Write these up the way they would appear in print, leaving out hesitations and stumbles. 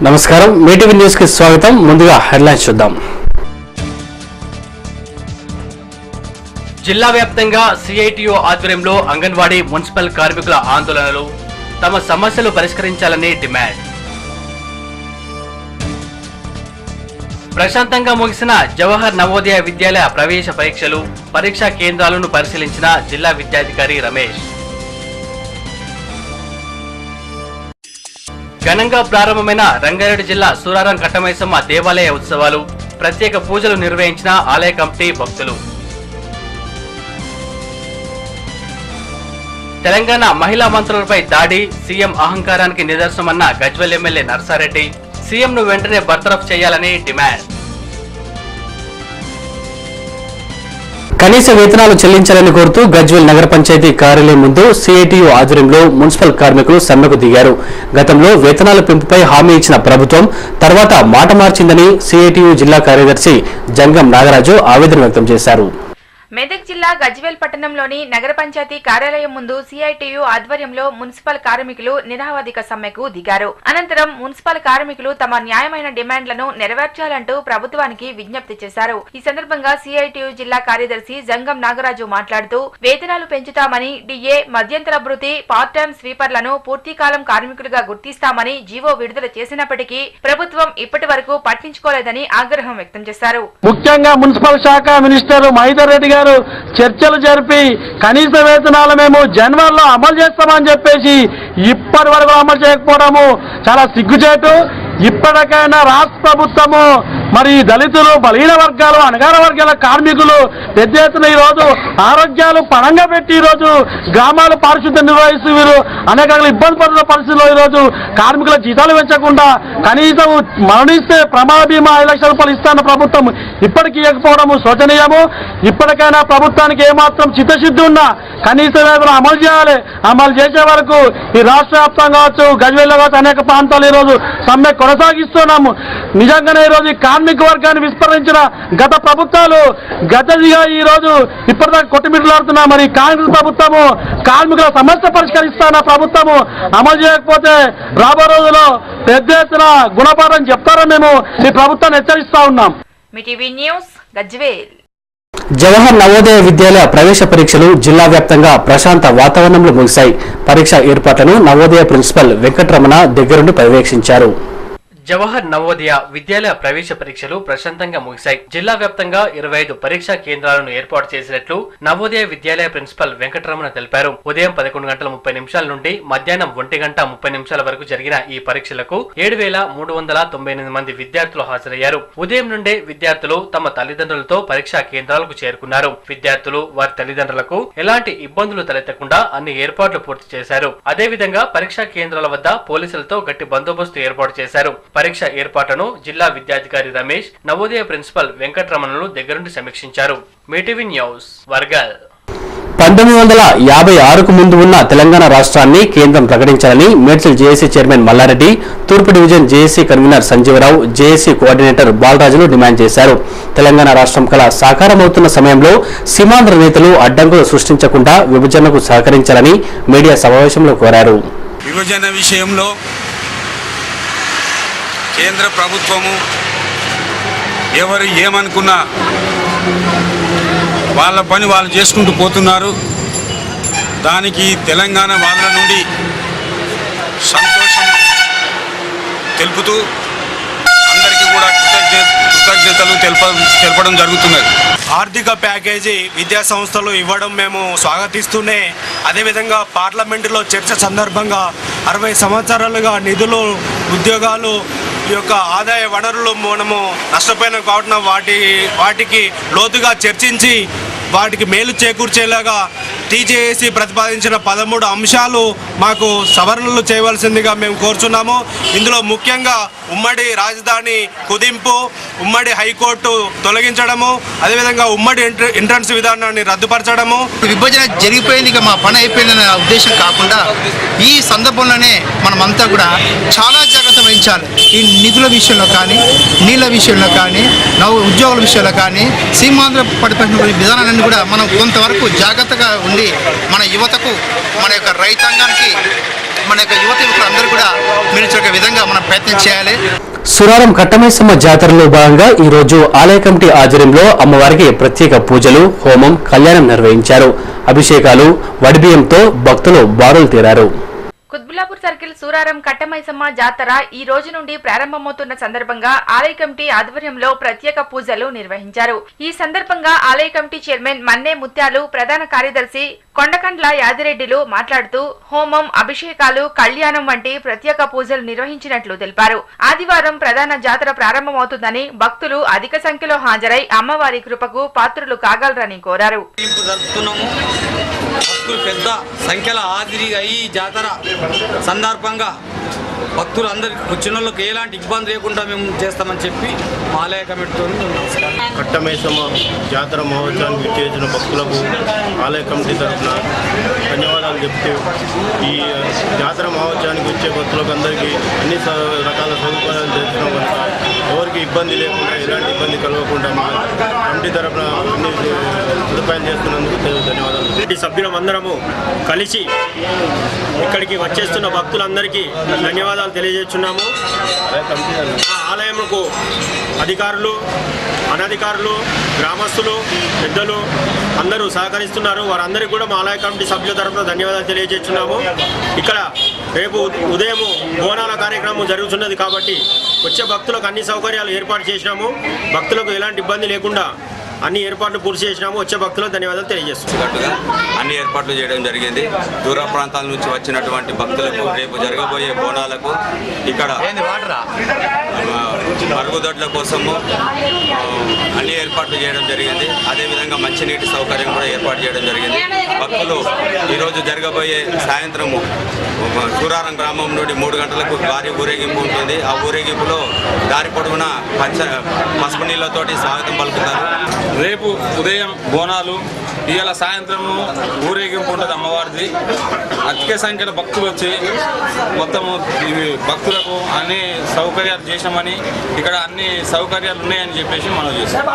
నమస్కారం మీటీవీ న్యూస్ కి స్వాగతం. ముందుగా హెడ్లైన్స్ చూద్దాం. జిల్లా వ్యాప్తంగా సిఐటియు ఆధ్వర్యంలో అంగన్వాడీ మున్సిపల్ కార్మికుల ఆందోళనలు, తమ సమస్యలు పరిష్కరించాలని డిమాండ్. ప్రశాంతంగా ముగిసిన జవహర్ నవోదయ విద్యాలయ ప్రవేశ పరీక్షలు, పరీక్షా కేంద్రాలను పరిశీలించిన జిల్లా విద్యాధికారి రమేష్. ఘనంగా ప్రారంభమైన రంగారెడ్డి జిల్లా సూరారం కట్టమైసమ్మ దేవాలయ ఉత్సవాలు, ప్రత్యేక పూజలు నిర్వహించిన ఆలయ కమిటీ భక్తులు. తెలంగాణ మహిళా మంత్రులపై దాడి, సీఎం అహంకారానికి నిదర్శనమన్న గజ్వెల్ ఎమ్మెల్యే నర్సారెడ్డి. సీఎంను వెంటనే బర్తరఫ్ చేయాలని డిమాండ్. కనీస వేతనాలు చెల్లించాలని కోరుతూ గజ్వెల్ నగర పంచాయతీ కార్యాలయం ముందు సిఐటియు ఆధ్వర్యంలో మున్సిపల్ కార్మికులు సమ్మెకు దిగారు. గతంలో వేతనాల పెంపుపై హామీ ఇచ్చిన ప్రభుత్వం తర్వాత మాట మార్చిందని సిఐటియు జిల్లా కార్యదర్శి జంగం నాగరాజు ఆవేదన వ్యక్తం చేశారు. మెదక్ జిల్లా గజ్వేల్ పట్టణంలోని నగర పంచాయతీ కార్యాలయం ముందు సిఐటియు ఆధ్వర్యంలో మున్సిపల్ కార్మికులు నిరావధిక సమ్మెకు దిగారు. అనంతరం మున్సిపల్ కార్మికులు తమ న్యాయమైన డిమాండ్లను నెరవేర్చాలంటూ ప్రభుత్వానికి విజ్ఞప్తి చేశారు. ఈ సందర్భంగా సిఐటియు జిల్లా కార్యదర్శి జంగం నాగరాజు మాట్లాడుతూ వేతనాలు పెంచుతామని, డిఏ, మధ్యంతర భృతి, పార్ట్ టైం స్వీపర్లను పూర్తికాలం కార్మికులుగా గుర్తిస్తామని జీవో విడుదల చేసినప్పటికీ ప్రభుత్వం ఇప్పటి వరకు పట్టించుకోలేదని ఆగ్రహం వ్యక్తం చేశారు. ముఖ్యంగా మున్సిపల్ శాఖ మినిస్టర్ మహేందర్ రెడ్డి చర్చలు జరిపి కనీస వేతనాలు మేము జనవరిలో అమలు చేస్తామని చెప్పేసి ఇప్పటి వరకు అమలు చేయకపోవడము చాలా సిగ్గుచేటు. ఇప్పటికైనా రాష్ట్ర ప్రభుత్వము మరి దళితులు, బలహీన వర్గాలు, అణగార వర్గాల కార్మికులు పెద్ద ఎత్తున ఈరోజు ఆరోగ్యాలు పణంగా పెట్టి ఈరోజు గ్రామాలు పారిశుద్ధ్యం నిర్వహిస్తూ వీరు అనేక ఇబ్బంది పడుతున్న పరిస్థితుల్లో ఈరోజు కార్మికుల జీతాలు పెంచకుండా కనీసం మరణిస్తే ప్రమాద బీమా 5 లక్షల రూపాయలు ఇస్తాన్న ప్రభుత్వం ఇప్పటికీ ఇవ్వకపోవడము శోచనీయము. ఇప్పటికైనా ప్రభుత్వానికి ఏమాత్రం చిత్తశుద్ధి ఉన్నా కనీస వేతనం అమలు చేయాలి. అమలు చేసే వరకు ఈ రాష్ట్ర వ్యాప్తంగా కావచ్చు, గజ్వేల్లో కావచ్చు, అనేక ప్రాంతాలు ఈరోజు సమ్మె కొనసాగిస్తున్నాము. నిజంగానే ఈరోజు కార్మిక వర్గాన్ని విస్మరించిన గత ప్రభుత్వాలు గతదిగా ఈ రోజు ఇప్పటిదాకా కొట్టిమిట్లాడుతున్నా. మరి కాంగ్రెస్ ప్రభుత్వము కార్మికుల సమస్య పరిష్కరిస్తాన ప్రభుత్వము అమలు చేయకపోతే రాబో రోజుల్లో పెద్ద ఎత్తున గుణపాఠం చెప్తారని మేము ఈ ప్రభుత్వాన్ని హెచ్చరిస్తా ఉన్నాం. జవహర్ నవోదయ విద్యాలయ ప్రవేశ పరీక్షలు జిల్లా వ్యాప్తంగా ప్రశాంత వాతావరణంలో ముగిశాయి. పరీక్ష ఏర్పాట్లను నవోదయ ప్రిన్సిపల్ వెంకటరమణ దగ్గరుండి పర్యవేక్షించారు. జవహర్ నవోదయ విద్యాలయ ప్రవేశ పరీక్షలు ప్రశాంతంగా ముగిశాయి. జిల్లా వ్యాప్తంగా 25 పరీక్షా కేంద్రాలను ఏర్పాటు చేసినట్లు నవోదయ విద్యాలయ ప్రిన్సిపల్ వెంకటరమణ తెలిపారు. ఉదయం 11:30 నుండి మధ్యాహ్నం 1:30 వరకు జరిగిన ఈ పరీక్షలకు 7,398 మంది విద్యార్థులు హాజరయ్యారు. ఉదయం నుండే విద్యార్థులు తమ తల్లిదండ్రులతో పరీక్షా కేంద్రాలకు చేరుకున్నారు. విద్యార్థులు వారి తల్లిదండ్రులకు ఎలాంటి ఇబ్బందులు తలెత్తకుండా అన్ని ఏర్పాట్లు పూర్తి చేశారు. అదేవిధంగా పరీక్షా కేంద్రాల వద్ద పోలీసులతో గట్టి బందోబస్తు ఏర్పాటు చేశారు. పరీక్ష ఏర్పాట్లను జిల్లా విద్యాధికారి రమేష్, నవోదయ ప్రిన్సిపల్ వెంకటరమణలు దగ్గరుండి సమీక్షించారు. మీటీవీ న్యూస్ వరంగల్. 1956కు ముందు ఉన్న తెలంగాణ రాష్ట్రాన్ని కేంద్రం ప్రకటించాలని మేడ్చల్ జేఏసీ చైర్మన్ మల్లారెడ్డి, తూర్పు division JAC convener Sanjeevarao, JAC coordinator బాలరాజులు డిమాండ్ చేశారు. తెలంగాణ రాష్ట్రం కల సాకారమవుతున్న సమయంలో సీమాంధ్ర నేతలు అడ్డంకులు సృష్టించకుండా విభజనకు సహకరించాలని మీడియా సమావేశంలో కోరారు. విభజన విషయంలో కేంద్ర ప్రభుత్వము ఎవరు ఏమనుకున్నా వాళ్ళ పని వాళ్ళు చేసుకుంటూ పోతున్నారు. దానికి తెలంగాణ వాళ్ళ నుండి సంతోషం తెలుపుతూ అందరికీ కూడా కృతజ్ఞతలు తెలపడం జరుగుతున్నది. ఆర్థిక ప్యాకేజీ విద్యా సంస్థలు ఇవ్వడం మేము స్వాగతిస్తూనే, అదేవిధంగా పార్లమెంటులో చర్చ సందర్భంగా 60 సంవత్సరాలుగా నిధులు, ఉద్యోగాలు, ఈ యొక్క ఆదాయ వనరులు మనము నష్టపోయిన కావున వాటికి లోతుగా చర్చించి వాటికి మేలు చేకూర్చేలాగా టీజేఏసీ ప్రతిపాదించిన 13 అంశాలు మాకు సవరణలు చేయవలసిందిగా మేము కోరుచున్నాము. ఇందులో ముఖ్యంగా ఉమ్మడి రాజధాని కుదింపు, ఉమ్మడి హైకోర్టు తొలగించడము, అదేవిధంగా ఉమ్మడి ఎంట్రన్స్ విధానాన్ని రద్దుపరచడము. విభజన జరిగిపోయింది, ఇక మా పని అయిపోయిందనే ఉద్దేశం కాకుండా ఈ సందర్భంలోనే మనమంతా కూడా చాలా జాగ్రత్త వహించాలి. ఈ నిధుల విషయంలో కానీ, నీళ్ళ విషయంలో కానీ, ఉద్యోగుల విషయంలో కానీ, సీమాంధ్ర పడిపోయిన విధానాలన్నీ కూడా మనం కొంతవరకు జాగ్రత్తగా ఉండి మన యువతకు, మన యొక్క రైతాంగానికి మన యొక్క యువత యువకులందరూ కూడా మీరు విధంగా మనం ప్రయత్నం చేయాలి. సురారం కట్టమైసమ్మ జాతరలో భాగంగా ఈ రోజు ఆలయ కమిటీ ఆధ్వర్యంలో అమ్మవారికి ప్రత్యేక పూజలు, హోమం, కళ్యాణం నిర్వహించారు. అభిషేకాలు, వడిబియ్యంతో భక్తులు బారులు తీరారు. కుత్బుల్లాపూర్ సర్కిల్ సూరారం కట్టమైసమ్మ జాతర ఈ రోజు నుండి ప్రారంభమవుతున్న సందర్భంగా ఆలయ కమిటీ ఆధ్వర్యంలో ప్రత్యేక పూజలు నిర్వహించారు. ఈ సందర్భంగా ఆలయ కమిటీ చైర్మన్ మన్నే ముత్యాలు, ప్రధాన కార్యదర్శి కొండకండ్ల యాదిరెడ్డిలు మాట్లాడుతూ హోమం, అభిషేకాలు, కళ్యాణం వంటి ప్రత్యేక పూజలు నిర్వహించినట్లు తెలిపారు. ఆదివారం ప్రధాన జాతర ప్రారంభమవుతుందని భక్తులు అధిక సంఖ్యలో హాజరై అమ్మవారి కృపకు పాత్రులు కాగలరని కోరారు. పెద్ద సంఖ్యలో హాజరీగా ఈ జాతర సందర్భంగా భక్తులందరికీ వచ్చిన వాళ్ళకి ఎలాంటి ఇబ్బంది లేకుండా మేము చేస్తామని చెప్పి ఆలయ కమిటీతో కట్టమైసమ్మ జాతర మహోత్సవానికి చేసిన భక్తులకు ఆలయ కమిటీ తరఫున ధన్యవాదాలు చెప్తూ ఈ జాతర మహోత్సవానికి వచ్చే భక్తులకు అందరికీ అన్ని రకాల సదుపాయాలు చేస్తున్నాం కనుక ఎవరికి ఇబ్బంది లేకుండా ఎలాంటి ఇబ్బంది కలగకుండా మా కమిటీ తరఫున అన్ని సదుపాయాలు చేస్తున్నందుకు ధన్యవాదాలు. సభ్యులమందరము కలిసి ఇక్కడికి వచ్చేస్తున్న భక్తులందరికీ ధన్యవాదాలు తెలియజేస్తున్నాము. ఆలయముకు అధికారులు, అనధికారులు, గ్రామస్తులు, పెద్దలు అందరూ సహకరిస్తున్నారు. వారందరికీ కూడా మా ఆలయ కమిటీ సభ్యుల తరఫున ధన్యవాదాలు తెలియజేస్తున్నాము. ఇక్కడ రేపు ఉదయం బోనాల కార్యక్రమం జరుగుతున్నది కాబట్టి వచ్చే భక్తులకు అన్ని సౌకర్యాలు ఏర్పాటు చేసినాము. భక్తులకు ఎలాంటి ఇబ్బంది లేకుండా అన్ని ఏర్పాట్లు పూర్తి చేసినాము. వచ్చే భక్తులకు ధన్యవాదాలు తెలియజేస్తున్నట్టుగా అన్ని ఏర్పాట్లు చేయడం జరిగింది. దూర ప్రాంతాల నుంచి వచ్చినటువంటి భక్తులకు రేపు జరగబోయే బోనాలకు ఇక్కడ మరుగుదొడ్ల కోసము అన్ని ఏర్పాట్లు చేయడం జరిగింది. అదేవిధంగా మంచినీటి సౌకర్యం కూడా ఏర్పాటు చేయడం జరిగింది. భక్తులు ఈరోజు జరగబోయే సాయంత్రము సూరారం గ్రామం నుండి 3 గంటలకు భారీ ఊరేగింపు ఉంటుంది. ఆ ఊరేగింపులో దారి పొడవునా పసుపు నీళ్లతోటి స్వాగతం పలుకుతారు. రేపు ఉదయం బోనాలు, ఇవాళ సాయంత్రం ఊరేగింపు ఉంటుంది అమ్మవారిది. అధిక సంఖ్యలో భక్తులు వచ్చి మొత్తము భక్తులకు అన్ని సౌకర్యాలు చేశామని, ఇక్కడ అన్ని సౌకర్యాలు ఉన్నాయని చెప్పేసి మనం చేస్తాం.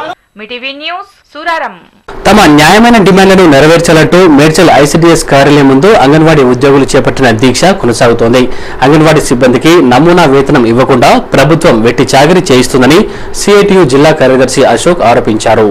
మిటివి న్యూస్ సూరారం. తమ న్యాయమైన డిమాండ్లను నెరవేర్చాలంటూ మేడ్చల్ ఐసిడిఎస్ కార్యాలయం ముందు అంగన్వాడీ ఉద్యోగులు చేపట్టిన దీక్ష కొనసాగుతోంది. అంగన్వాడీ సిబ్బందికి నమూనా వేతనం ఇవ్వకుండా ప్రభుత్వం వెట్టి చాకిరీ చేయిస్తుందని సిఐటియు జిల్లా కార్యదర్శి అశోక్ ఆరోపించారు.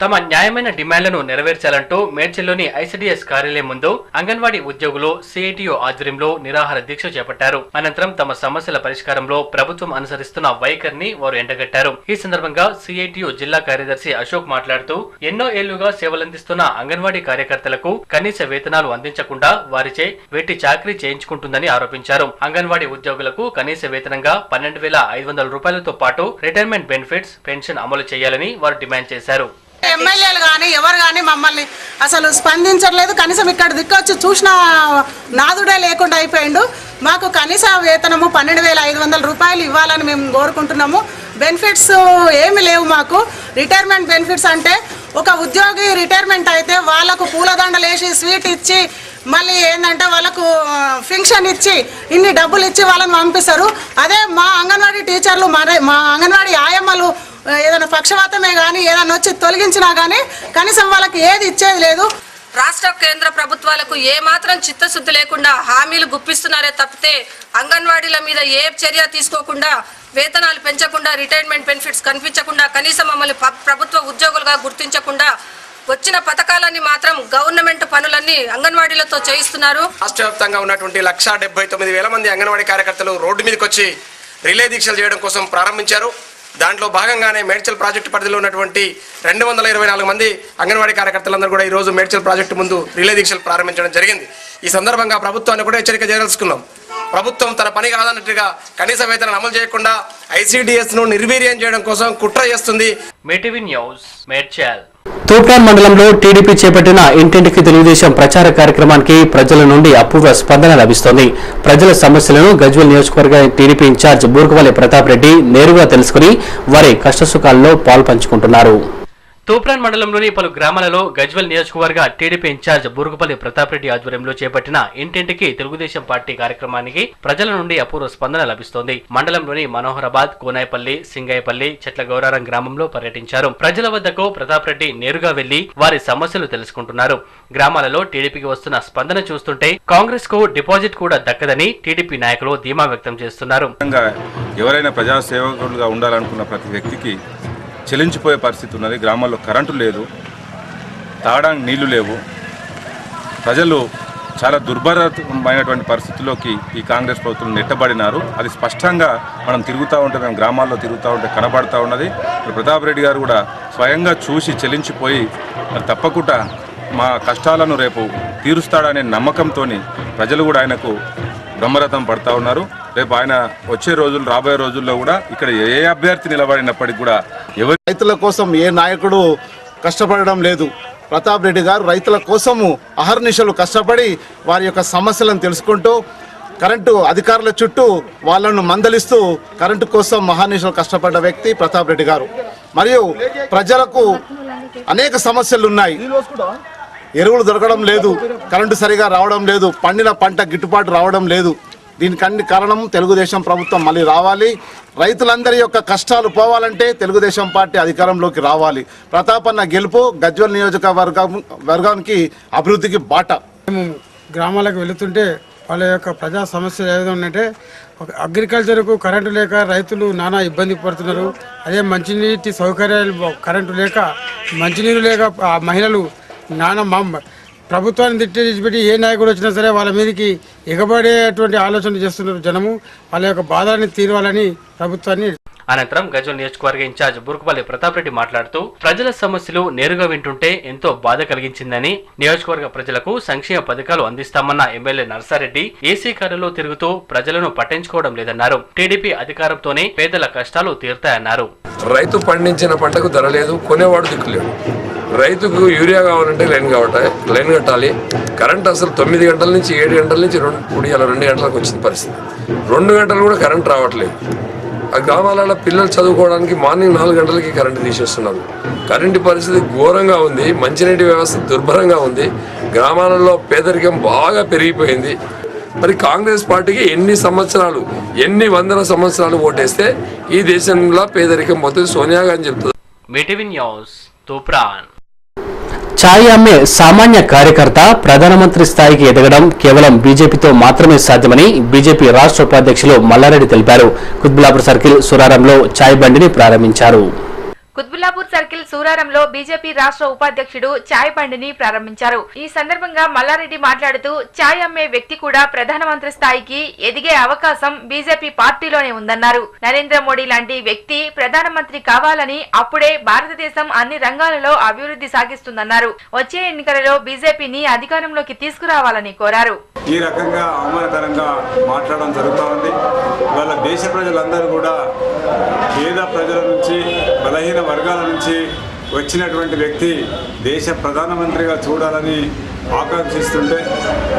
తమ న్యాయమైన డిమాండ్లను నెరవేర్చాలంటూ మేడ్చల్లోని ఐసిడిఎస్ కార్యాలయం ముందు అంగన్వాడీ ఉద్యోగులు సిఐటియు ఆధ్వర్యంలో నిరాహార దీక్ష చేపట్టారు. అనంతరం తమ సమస్యల పరిష్కారంలో ప్రభుత్వం అనుసరిస్తున్న వైఖరిని వారు ఎండగట్టారు. ఈ సందర్భంగా సిఐటియు జిల్లా కార్యదర్శి అశోక్ మాట్లాడుతూ ఎన్నో ఏళ్లుగా సేవలందిస్తున్న అంగన్వాడీ కార్యకర్తలకు కనీస వేతనాలు అందించకుండా వారిచే వెట్టి చాకరీ చేయించుకుంటుందని ఆరోపించారు. అంగన్వాడీ ఉద్యోగులకు కనీస వేతనంగా 12,500 రూపాయలతో పాటు రిటైర్మెంట్ బెనిఫిట్స్, పెన్షన్ అమలు చేయాలని వారు డిమాండ్ చేశారు. ఎమ్మెల్యేలు కానీ ఎవరు కానీ మమ్మల్ని అసలు స్పందించట్లేదు. కనీసం ఇక్కడ దిక్కొచ్చి చూసిన నాదుడే లేకుండా అయిపోయిండు. మాకు కనీస వేతనము 12,500 రూపాయలు ఇవ్వాలని మేము కోరుకుంటున్నాము. బెనిఫిట్స్ ఏమి లేవు మాకు. రిటైర్మెంట్ బెనిఫిట్స్ అంటే ఒక ఉద్యోగి రిటైర్మెంట్ అయితే వాళ్ళకు పూలదండలు వేసి స్వీట్ ఇచ్చి మళ్ళీ ఏంటంటే వాళ్ళకు పెన్షన్ ఇచ్చి ఇన్ని డబ్బులు ఇచ్చి వాళ్ళని పంపిస్తారు. అదే మా అంగన్వాడీ టీచర్లు, మా అంగన్వాడీ ఆయమ్మలు ఏదైనా పక్షవాతమే కానీ ఏదైనా వచ్చి తొలగించినా కానీ కనీసం వాళ్ళకి ఏది ఇచ్చేది లేదు. రాష్ట్ర కేంద్ర ప్రభుత్వాలకు ఏ మాత్రం చిత్తశుద్ధి లేకుండా హామీలు గుప్పిస్తున్నారే తప్పితే అంగన్వాడీల మీద ఏ చర్య తీసుకోకుండా, వేతనాలు పెంచకుండా, రిటైర్మెంట్ బెనిఫిట్స్ కనిపించకుండా, కనీసం మమ్మల్ని ప్రభుత్వ ఉద్యోగులుగా గుర్తించకుండా వచ్చిన పథకాలన్నీ మాత్రం గవర్నమెంట్ పనులన్నీ అంగన్వాడీలతో చేయిస్తున్నారు. రాష్ట్ర వ్యాప్తంగా ఉన్నటువంటి 1,79,000 మంది అంగన్వాడీ కార్యకర్తలు రోడ్డు మీదకి వచ్చి రిలే దీక్షలు చేయడం కోసం ప్రారంభించారు. దాంట్లో భాగంగానే మేడ్చల్ ప్రాజెక్టు పరిధిలో ఉన్నటువంటి 224 మంది అంగన్వాడీ కార్యకర్తలందరూ కూడా ఈరోజు మేడ్చల్ ప్రాజెక్టు ముందు రిలే దీక్షలు ప్రారంభించడం జరిగింది. ఈ సందర్భంగా ప్రభుత్వాన్ని కూడా హెచ్చరిక చేయదలుచుకున్నాం. ప్రభుత్వం తన పని కాదన్నట్టుగా కనీస వేతనాలు అమలు చేయకుండా ఐసిడిఎస్ ను నిర్వీర్యం చేయడం కోసం కుట్ర చేస్తుంది. మిటివి న్యూస్ మేడ్చల్. తూప్రాన్ మండలంలో టీడీపీ చేపట్టిన ఇంటింటికి తెలుగుదేశం ప్రచార కార్యక్రమానికి ప్రజల నుండి అపూర్వ స్పందన లభిస్తోంది. ప్రజల సమస్యలను గజ్వేల్ నియోజకవర్గ టీడీపీ ఇన్ఛార్జ్ బూర్కవల్లి ప్రతాప్ రెడ్డి నేరుగా తెలుసుకుని వారి కష్టసుఖాల్లో పాల్పంచుకుంటున్నారు. తూప్రాన్ మండలంలోని పలు గ్రామాలలో గజ్వెల్ నియోజకవర్గ టీడీపీ ఇన్ఛార్జ్ బూరుగుపల్లి ప్రతాప్ రెడ్డి ఆధ్వర్యంలో చేపట్టిన ఇంటింటికి తెలుగుదేశం పార్టీ కార్యక్రమానికి ప్రజల నుండి అపూర్వ స్పందన లభిస్తోంది. మండలంలోని మనోహరాబాద్, కోనాయపల్లి, సింగాయపల్లి, చెట్ల గౌరారం గ్రామంలో పర్యటించారు. ప్రజల వద్దకు ప్రతాప్ రెడ్డి నేరుగా వెళ్లి వారి సమస్యలు తెలుసుకుంటున్నారు. గ్రామాలలో టీడీపీకి వస్తున్న స్పందన చూస్తుంటే కాంగ్రెస్ కు డిపాజిట్ కూడా దక్కదని టీడీపీ నాయకులు ధీమా వ్యక్తం చేస్తున్నారు. ఎవరైనా ప్రజాసేవకులుగా ఉండాలనుకున్న ప్రతి వ్యక్తికి చెలించిపోయే పరిస్థితి ఉన్నది. గ్రామాల్లో కరెంటు లేదు, తాగడానికి నీళ్లు లేవు. ప్రజలు చాలా దుర్భరమైనటువంటి పరిస్థితుల్లోకి ఈ కాంగ్రెస్ ప్రభుత్వం నెట్టబడినారు. అది స్పష్టంగా మనం తిరుగుతూ ఉంటే, మేము గ్రామాల్లో తిరుగుతూ ఉంటే కనబడుతూ ఉన్నది. ప్రతాప్ రెడ్డి గారు కూడా స్వయంగా చూసి చెలించిపోయి తప్పకుండా మా కష్టాలను రేపు తీరుస్తాడనే నమ్మకంతో ప్రజలు కూడా ఆయనకు బ్రహ్మరథం పడతా ఉన్నారు. రేపు ఆయన వచ్చే రోజులు, రాబోయే రోజుల్లో కూడా ఇక్కడ ఏ అభ్యర్థి నిలబడినప్పటికీ కూడా ఎవరు రైతుల కోసం ఏ నాయకుడు కష్టపడడం లేదు. ప్రతాప్ రెడ్డి గారు రైతుల కోసము అహర్నిశలు కష్టపడి వారి యొక్క సమస్యలను తెలుసుకుంటూ కరెంటు అధికారుల చుట్టూ వాళ్ళను మందలిస్తూ కరెంటు కోసం మహానిశలు కష్టపడ్డ వ్యక్తి ప్రతాప్ రెడ్డి గారు. మరియు ప్రజలకు అనేక సమస్యలు ఉన్నాయి. ఎరువులు దొరకడం లేదు, కరెంటు సరిగా రావడం లేదు, పండిన పంట గిట్టుబాటు రావడం లేదు. దీనికి కారణం తెలుగుదేశం ప్రభుత్వం మళ్ళీ రావాలి. రైతులందరి యొక్క కష్టాలు పోవాలంటే తెలుగుదేశం పార్టీ అధికారంలోకి రావాలి. ప్రతాప్ అన్న గెలుపు గజ్వెల్ నియోజకవర్గానికి అభివృద్ధికి బాట. మేము గ్రామాలకు వెళుతుంటే వాళ్ళ యొక్క ప్రజా సమస్యలు ఏ విధంగా ఉన్నాయంటే, అగ్రికల్చర్కు కరెంటు లేక రైతులు నానా ఇబ్బంది పడుతున్నారు. అదే మంచినీటి సౌకర్యాలు, కరెంటు లేక మంచినీరు లేక మహిళలు నానా ప్రభుత్వాన్ని తిట్టి ఏ నాయకుడు వచ్చినా సరే వాళ్ళ మీదకి ఎగబడేటువంటి ఆలోచన చేస్తున్నారు జనము. వాళ్ళ యొక్క బాధని తీరవాలని ప్రభుత్వాన్ని. అనంతరం గజ్వెల్ నియోజకవర్గ ఇన్ఛార్జ్ బూరుగుపల్లి ప్రతాప్ రెడ్డి మాట్లాడుతూ ప్రజల సమస్యలు నేరుగా వింటుంటే ఎంతో బాధ కలిగించిందని, నియోజకవర్గ ప్రజలకు సంక్షేమ పథకాలు అందిస్తామన్న ఎమ్మెల్యే నర్సారెడ్డి ఏసీ కారులో తిరుగుతూ ప్రజలను పట్టించుకోవడం లేదన్నారు. టీడీపీ అధికారంతోనే పేదల కష్టాలు తీరుతాయన్నారు. రైతు పండించిన పంటకు ధర లేదు, కొనేవాడు దిక్కులేడు. రైతుకు యూరియా కావాలంటే లైన్ కట్టాలి. కరెంట్ అసలు 9 గంటల నుంచి 7 గంటల నుంచి 2 గంటలకు వచ్చిన పరిస్థితి. 2 గంటలు కూడా కరెంట్ రావట్లేదు. ఆ గ్రామాలలో పిల్లలు చదువుకోవడానికి మార్నింగ్ 4 గంటలకి కరెంటు తీసేస్తున్నారు. కరెంటు పరిస్థితి ఘోరంగా ఉంది. మంచినీటి వ్యవస్థ దుర్భరంగా ఉంది. గ్రామాలలో పేదరికం బాగా పెరిగిపోయింది. మరి కాంగ్రెస్ పార్టీకి ఎన్ని వందల సంవత్సరాలు ఓటేస్తే ఈ దేశంలో పేదరికం పోతుంది సోనియా గాంధీ చెప్తుంది. మీటివి న్యూస్ తూప్రాన్. ఛాయ్ అమ్మే సామాన్య కార్యకర్త ప్రధానమంత్రి స్థాయికి ఎదగడం కేవలం బీజేపీతో మాత్రమే సాధ్యమని బీజేపీ రాష్ట్ర ఉపాధ్యక్షులు మల్లారెడ్డి తెలిపారు. కుత్బుల్లాపూర్ సర్కిల్ సురారంలో ఛాయ్ బండిని ప్రారంభించారు. కుత్బుల్లాపూర్ సర్కిల్ సూరారంలో బీజేపీ రాష్ట్ర ఉపాధ్యక్షుడు ఛాయ్ బండిని ప్రారంభించారు. ఈ సందర్భంగా మల్లారెడ్డి మాట్లాడుతూ ఛాయ్ అమ్మే వ్యక్తి కూడా ప్రధానమంత్రి స్థాయికి ఎదిగే అవకాశం బీజేపీ పార్టీలోనే ఉందన్నారు. నరేంద్ర మోడీ లాంటి వ్యక్తి ప్రధానమంత్రి కావాలని, అప్పుడే భారతదేశం అన్ని రంగాలలో అభివృద్ధి సాగిస్తుందన్నారు. వచ్చే ఎన్నికలలో బీజేపీని అధికారంలోకి తీసుకురావాలని కోరారు. ఈ రకంగా అవమానకరంగా మాట్లాడడం జరుగుతూ ఉంది. వాళ్ళ దేశ ప్రజలందరూ కూడా పేద ప్రజల నుంచి, బలహీన వర్గాల నుంచి వచ్చినటువంటి వ్యక్తి దేశ ప్రధానమంత్రిగా చూడాలని ఆకాంక్షిస్తుంటే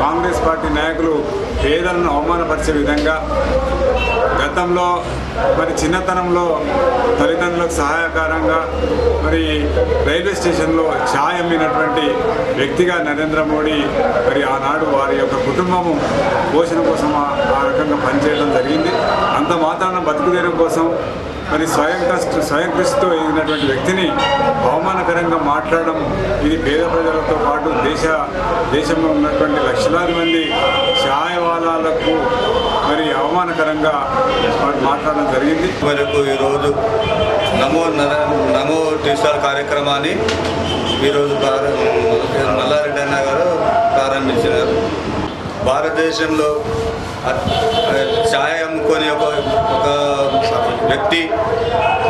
కాంగ్రెస్ పార్టీ నాయకులు పేదలను అవమానపరిచే విధంగా గతంలో మరి చిన్నతనంలో తల్లిదండ్రులకు సహాయకారంగా మరి రైల్వే స్టేషన్లో ఛాయ్ అమ్మినటువంటి వ్యక్తిగా నరేంద్ర మోడీ మరి ఆనాడు వారి యొక్క కుటుంబము పోషణ కోసం ఆ రకంగా పనిచేయడం జరిగింది. అంత మాత్రాన బతుకుదేరం కోసం మరి స్వయం కృషితో ఎదిగినటువంటి వ్యక్తిని అవమానకరంగా మాట్లాడడం ఇది పేద ప్రజలతో పాటు దేశంలో ఉన్నటువంటి లక్షలాది మంది ఛాయవాలాలకు మరి అవమానకరంగా మాట్లాడడం జరిగింది. వరకు ఈరోజు నమో డిజిటల్ కార్యక్రమాన్ని ఈరోజు మల్లారెడ్డి అన్న గారు ప్రారంభించినారు. భారతదేశంలో ఛాయ్ అమ్ముకొని ఒక వ్యక్తి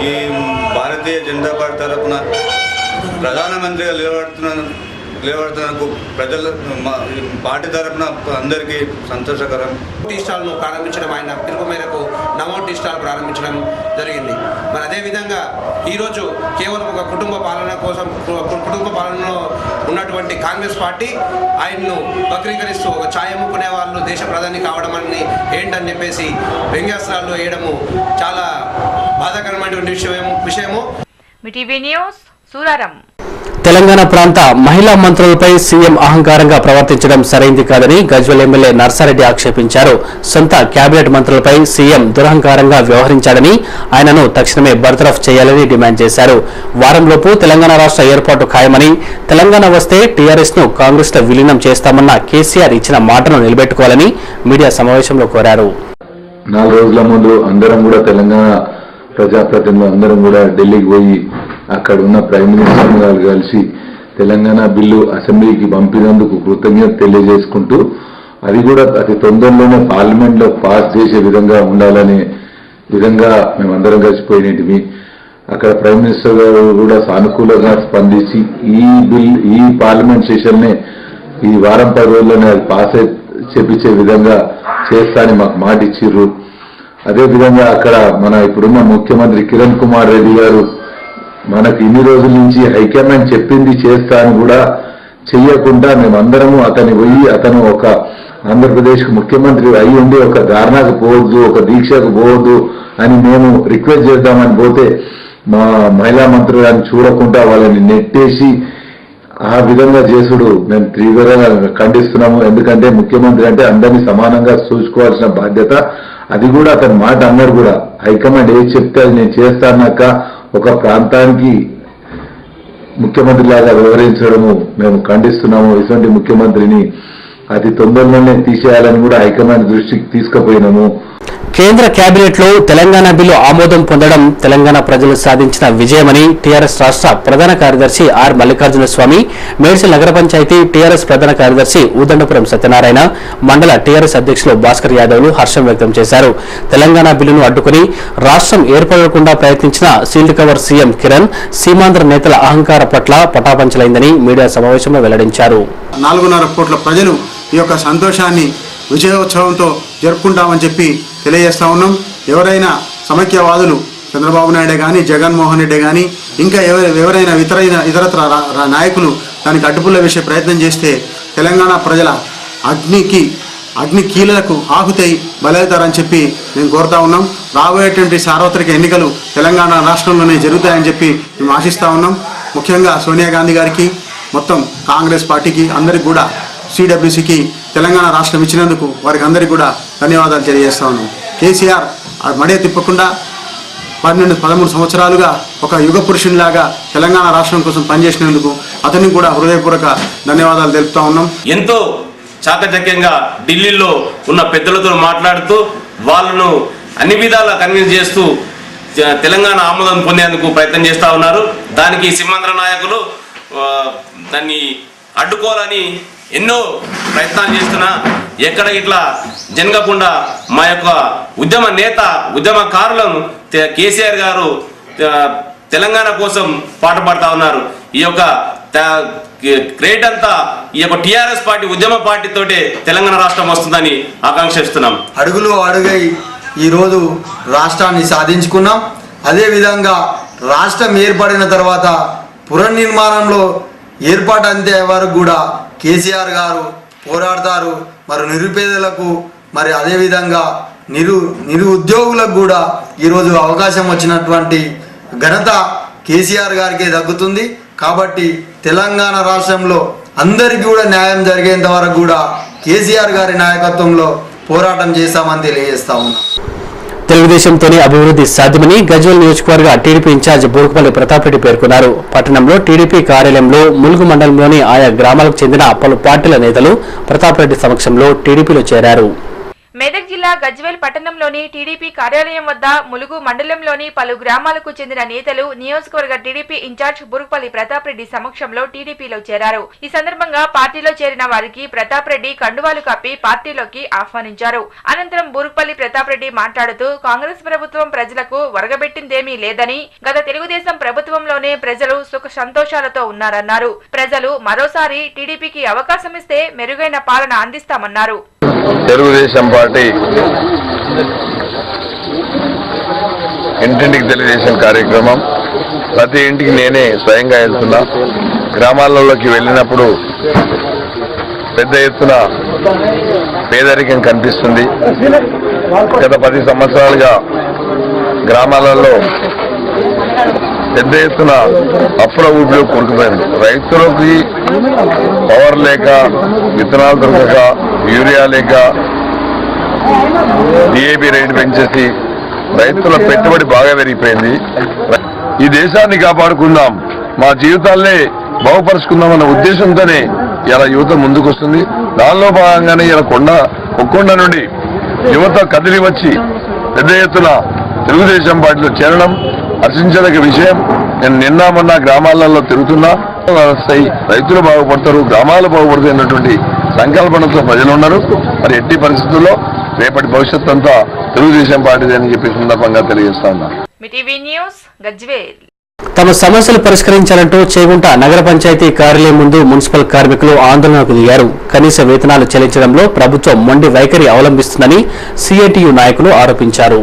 ఈ భారతీయ జనతా పార్టీ తరఫున ప్రధానమంత్రిగా నిలబడుతున్నందుకు ప్రజల పార్టీ తరఫున అందరికీ సంతోషకరం. టీ స్టాల్ను ప్రారంభించడం, ఆయన పిలుపు మేరకు నమో టీ స్టాల్ ప్రారంభించడం జరిగింది. మరి అదేవిధంగా ఈరోజు కేవలం ఒక కుటుంబ పాలనలో ఉన్నటువంటి కాంగ్రెస్ పార్టీ ఆయన్ను వక్రీకరిస్తూ ఒక ఛాయ్ అమ్ముకునే వాళ్ళు దేశ ప్రధాని కావడం అని ఏంటని చెప్పేసి వ్యంగ్యాస్త్రాలు వేయడము చాలా బాధాకరమైనటువంటి విషయము. మీటీవీ న్యూస్ సూరారం. తెలంగాణ ప్రాంత మహిళా మంత్రులపై సీఎం అహంకారంగా ప్రవర్తించడం సరైంది కాదని గజ్వేల్ ఎమ్మెల్యే నర్సారెడ్డి ఆక్షేపించారు. సొంత కేబినెట్ మంత్రులపై సీఎం దురహంకారంగా వ్యవహరించాడని, ఆయనను తక్షణమే బర్తరఫ్ చేయాలని డిమాండ్ చేశారు. వారంలోపు తెలంగాణ రాష్ట్ర ఏర్పాటు ఖాయమని, తెలంగాణ వస్తే టీఆర్ఎస్ ను కాంగ్రెస్ లో విలీనం చేస్తామన్న కేసీఆర్ ఇచ్చిన మాటను నిలబెట్టుకోవాలని మీడియా సమావేశంలో కోరారు. 4 రోజుల ముందు అందరం కూడా తెలంగాణ ప్రజాప్రతినిధులు అందరం కూడా ఢిల్లీకి పోయి అక్కడ ఉన్న ప్రైమ్ మినిస్టర్ గారు కలిసి తెలంగాణ బిల్లు అసెంబ్లీకి పంపినందుకు కృతజ్ఞత తెలియజేసుకుంటూ అది కూడా అతి తొందరలోనే పార్లమెంట్ లో పాస్ చేసే విధంగా ఉండాలనే విధంగా మేమందరం కలిసిపోయినవి. అక్కడ ప్రైమ్ మినిస్టర్ గారు కూడా సానుకూలంగా స్పందించి ఈ పార్లమెంట్ సెషన్ నే ఈ వారం 10 రోజుల్లోనే అది పాస్ చేపించే విధంగా చేస్తానని మాకు మాట ఇచ్చిర్రు. అదేవిధంగా అక్కడ మన ఇప్పుడున్న ముఖ్యమంత్రి కిరణ్ కుమార్ రెడ్డి గారు మనకు ఇన్ని రోజుల నుంచి హైకమాండ్ చెప్పింది చేస్తా అని కూడా చెయ్యకుండా మేమందరము అతని పోయి అతను ఒక ఆంధ్రప్రదేశ్ ముఖ్యమంత్రి అయి ఉండి ఒక ధారణకు పోవద్దు, ఒక దీక్షకు పోవద్దు అని మేము రిక్వెస్ట్ చేద్దామని పోతే మా మహిళా మంత్రి గారిని చూడకుండా వాళ్ళని నెట్టేసి ఆ విధంగా చేసుడు మేము తీవ్రంగా ఖండిస్తున్నాము. ఎందుకంటే ముఖ్యమంత్రి అంటే అందరినీ సమానంగా చూసుకోవాల్సిన బాధ్యత. అది కూడా అతని మాట అన్నాడు కూడా, హైకమాండ్ ఏది చెప్తే అది నేను చేస్తానక్క ఒక ప్రాంతానికి ముఖ్యమంత్రి లాగా వ్యవహరించడము మేము ఖండిస్తున్నాము. ఇటువంటి ముఖ్యమంత్రిని అతి తొందరలోనే తీసేయాలని కూడా హైకమాండ్ దృష్టికి తీసుకుపోయినాము. కేంద్ర కేబినెట్ లో తెలంగాణ బిల్లు ఆమోదం పొందడం తెలంగాణ ప్రజలు సాధించిన విజయమని టీఆర్ఎస్ రాష్ట్ర ప్రధాన కార్యదర్శి ఆర్ మల్లికార్జున స్వామి, మేడ్చల్ నగర పంచాయతీ టీఆర్ఎస్ ప్రధాన కార్యదర్శి ఉదండపురం సత్యనారాయణ, మండల టీఆర్ఎస్ అధ్యక్షులు భాస్కర్ యాదవ్లు హర్షం వ్యక్తం చేశారు. తెలంగాణ బిల్లును అడ్డుకుని రాష్ట్రం ఏర్పడకుండా ప్రయత్నించిన sealed cover CM Kiran, Seemandhra నేతల అహంకార పట్ల పటాపంచలైందని మీడియా సమావేశంలో వెల్లడించారు. 4.5 కోట్ల ప్రజలు ఈ యొక్క సంతోషాన్ని విజయోత్సవంతో జరుపుకుంటామని చెప్పి తెలియజేస్తా ఉన్నాం. ఎవరైనా సమైక్యవాదులు చంద్రబాబు నాయుడే కానీ, జగన్మోహన్ రెడ్డి కానీ, ఇంకా ఎవరైనా ఇతరత్ర నాయకులు దానికి అడ్డుపుల్ల వేసే ప్రయత్నం చేస్తే తెలంగాణ ప్రజల అగ్ని కీలలకు ఆహుతై బలవుతారని చెప్పి మేము కోరుతా ఉన్నాం. రాబోయేటువంటి సార్వత్రిక ఎన్నికలు తెలంగాణ రాష్ట్రంలోనే జరుగుతాయని చెప్పి మేము ఆశిస్తూ ఉన్నాం. ముఖ్యంగా సోనియా గాంధీ గారికి, మొత్తం కాంగ్రెస్ పార్టీకి, అందరికి కూడా సిడబ్ల్యూసీకి తెలంగాణ రాష్ట్రం ఇచ్చినందుకు వారికి అందరికీ కూడా ధన్యవాదాలు తెలియజేస్తా ఉన్నాం. కేసీఆర్ మడే తిప్పకుండా 12-13 సంవత్సరాలుగా ఒక యుగ పురుషునిలాగా తెలంగాణ రాష్ట్రం కోసం పనిచేసినందుకు అతనికి కూడా హృదయపూర్వక ధన్యవాదాలు తెలుపుతా ఉన్నాం. ఎంతో చాకచక్యంగా ఢిల్లీలో ఉన్న పెద్దలతో మాట్లాడుతూ వాళ్ళను అన్ని విధాలా కన్విన్స్ చేస్తూ తెలంగాణ ఆమోదం పొందేందుకు ప్రయత్నం చేస్తూ ఉన్నారు. దానికి సీమాంధ్ర నాయకులు దాన్ని అడ్డుకోవాలని ఎన్నో ప్రయత్నాలు చేస్తున్నా ఎక్కడ ఇట్లా జరగకుండా మా యొక్క ఉద్యమకారులను కేసీఆర్ గారు తెలంగాణ కోసం పాటుపడతా ఉన్నారు. ఈ యొక్క క్రెడిట్ అంతా ఈ యొక్క టీఆర్ఎస్ పార్టీ ఉద్యమ పార్టీతోటే తెలంగాణ రాష్ట్రం వస్తుందని ఆకాంక్షిస్తున్నాం. అడుగులో అడుగై ఈరోజు రాష్ట్రాన్ని సాధించుకున్నాం. అదేవిధంగా రాష్ట్రం ఏర్పడిన తర్వాత పునర్నిర్మాణంలో ఏర్పాటు అంతే వరకు కూడా కేసీఆర్ గారు పోరాడతారు. మరి నిరుపేదలకు, మరి అదేవిధంగా నిరుద్యోగులకు కూడా ఈరోజు అవకాశం వచ్చినటువంటి ఘనత కేసీఆర్ గారికే దక్కుతుంది. కాబట్టి తెలంగాణ రాష్ట్రంలో అందరికీ కూడా న్యాయం జరిగేంత వరకు కూడా కేసీఆర్ గారి నాయకత్వంలో పోరాటం చేస్తామని తెలియజేస్తా ఉన్నాం. తెలుగుదేశంతోనే అభివృద్ధి సాధ్యమని గజ్వేల్ నియోజకవర్గ టీడీపీ ఇన్ఛార్జ్ బూరుకుపల్లి ప్రతాప్ రెడ్డి పేర్కొన్నారు. పట్టణంలో టీడీపీ కార్యాలయంలో ములుగు మండలంలోని ఆయా గ్రామాలకు చెందిన పలు పార్టీల నేతలు ప్రతాప్ రెడ్డి సమక్షంలో టీడీపీలో చేరారు. మెదక్ జిల్లా గజ్వేల్ పట్టణంలోని టీడీపీ కార్యాలయం వద్ద ములుగు మండలంలోని పలు గ్రామాలకు చెందిన నేతలు నియోజకవర్గ టీడీపీ ఇన్ఛార్జ్ బురుకుపల్లి ప్రతాప్ రెడ్డి సమక్షంలో టీడీపీలో చేరారు. ఈ సందర్భంగా పార్టీలో చేరిన వారికి ప్రతాప్ రెడ్డి కండువాలు కప్పి పార్టీలోకి ఆహ్వానించారు. అనంతరం బురుకుపల్లి ప్రతాప్ రెడ్డి మాట్లాడుతూ కాంగ్రెస్ ప్రభుత్వం ప్రజలకు వరగబెట్టిందేమీ లేదని, గత తెలుగుదేశం ప్రభుత్వంలోనే ప్రజలు సుఖ సంతోషాలతో ఉన్నారన్నారు. ప్రజలు మరోసారి టీడీపీకి అవకాశం ఇస్తే మెరుగైన పాలన అందిస్తామన్నారు. తెలుగుదేశం పార్టీ ఇంటింటికి తెలుగుదేశం కార్యక్రమం ప్రతి ఇంటికి నేనే స్వయంగా వెళ్తున్నా. గ్రామాలలోకి వెళ్ళినప్పుడు పెద్ద ఎత్తున పేదరికం కనిపిస్తుంది. గత 10 సంవత్సరాలుగా గ్రామాలలో పెద్ద ఎత్తున అప్పుల ఊపిలో కొనుక్కుపోయింది. రైతులకి పవర్ లేక, విత్తనాలు దొరకక, యూరియా లేక, డిఏపి రేటు పెంచేసి రైతుల పెట్టుబడి బాగా పెరిగిపోయింది. ఈ దేశాన్ని కాపాడుకుందాం, మా జీవితాలనే బాగుపరుచుకుందామన్న ఉద్దేశంతోనే ఇలా యువత ముందుకొస్తుంది. దానిలో భాగంగానే ఇలా ఒక్కొండ నుండి యువత కదిలి వచ్చి పెద్ద ఎత్తున తెలుగుదేశం పార్టీలో చేరడం హర్షించదగ్గ విషయం. నేను నిన్న మొన్న గ్రామాలలో తిరుగుతున్నా, రైతులు బాగుపడతారు, గ్రామాలు బాగుపడతాయి అన్నటువంటి సంకల్పనతో ప్రజలు ఉన్నారు. మరి ఎట్టి పరిస్థితుల్లో రేపటి భవిష్యత్ అంతా తెలుగుదేశం పార్టీదే అని చెప్పి సందర్భంగా తెలియజేస్తా ఉన్నా. తమ సమస్యలు పరిష్కరించాలంటూ చేగుంట నగర పంచాయతీ కార్యాలయం ముందు మున్సిపల్ కార్మికులు ఆందోళనకు దిగారు. కనీస వేతనాలు చెల్లించడంలో ప్రభుత్వం మొండి వైఖరి అవలంబిస్తుందని సిఐటియు నాయకులు ఆరోపించారు.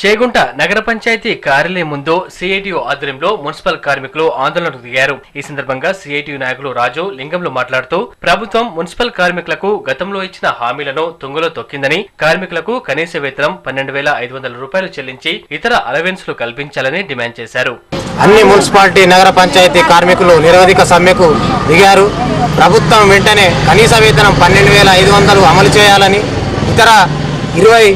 చేగుంట నగర పంచాయతీ కార్యాలయం ముందు సిఐటియు ఆధ్వర్యంలో మున్సిపల్ కార్మికులు ఆందోళనకు దిగారు. ఈ సందర్భంగా సిఐటియు నాయకులు రాజు లింగంలో మాట్లాడుతూ ప్రభుత్వం మున్సిపల్ కార్మికులకు గతంలో ఇచ్చిన హామీలను తుంగలో తొక్కిందని, కార్మికులకు కనీస వేతనం 12,500 రూపాయలు చెల్లించి ఇతర అలవెన్స్లు కల్పించాలని డిమాండ్ చేశారు. అన్ని మున్సిపాలిటీ నగర పంచాయతీ కార్మికులు నిరవధిక సమ్మెకు దిగారు. ప్రభుత్వం వెంటనే కనీస వేతనం 12,500 అమలు చేయాలని, ఇతర 20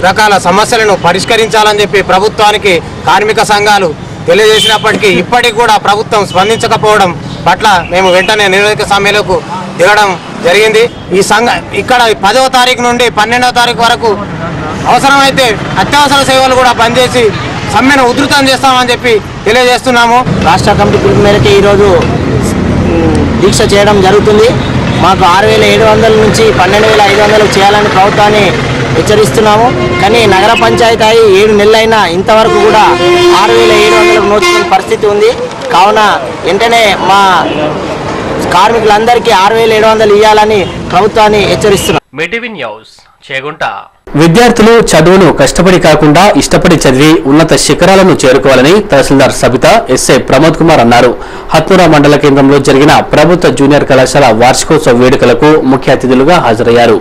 రకాల సమస్యలను పరిష్కరించాలని చెప్పి ప్రభుత్వానికి కార్మిక సంఘాలు తెలియజేసినప్పటికీ ఇప్పటికి కూడా ప్రభుత్వం స్పందించకపోవడం పట్ల మేము వెంటనే నిరవధిక సమ్మెలకు దిగడం జరిగింది. ఇక్కడ 10వ తారీఖు నుండి 12వ తారీఖు వరకు అవసరమైతే అత్యవసర సేవలు కూడా బంద్ చేసి సమ్మెను ఉధృతం చేస్తామని చెప్పి తెలియజేస్తున్నాము. రాష్ట్ర కమిటీ పిలుపు మేరకు ఈరోజు దీక్ష చేయడం జరుగుతుంది. మాకు 6,700 నుంచి 12,500 చేయాలని ప్రభుత్వాన్ని హెచ్చరిస్తున్నాము. కానీ నగర పంచాయతీ 7 నెలలైనా ఇంతవరకు కూడా 6,700 నోచుకునే పరిస్థితి ఉంది. కావున వెంటనే మా కార్మికులందరికీ 6,700 ఇవ్వాలని ప్రభుత్వాన్ని హెచ్చరిస్తున్నాం. విద్యార్థులు చదువును కష్టపడి కాకుండా ఇష్టపడి చదివి ఉన్నత శిఖరాలను చేరుకోవాలని తహసీల్దార్ సబిత ఎస్ఐ ప్రమోద్ కుమార్ అన్నారు. హత్నూరా మండల కేంద్రంలో జరిగిన ప్రభుత్వ జూనియర్ కళాశాల వార్షికోత్సవ వేడుకలకు ముఖ్య అతిథులుగా హాజరయ్యారు.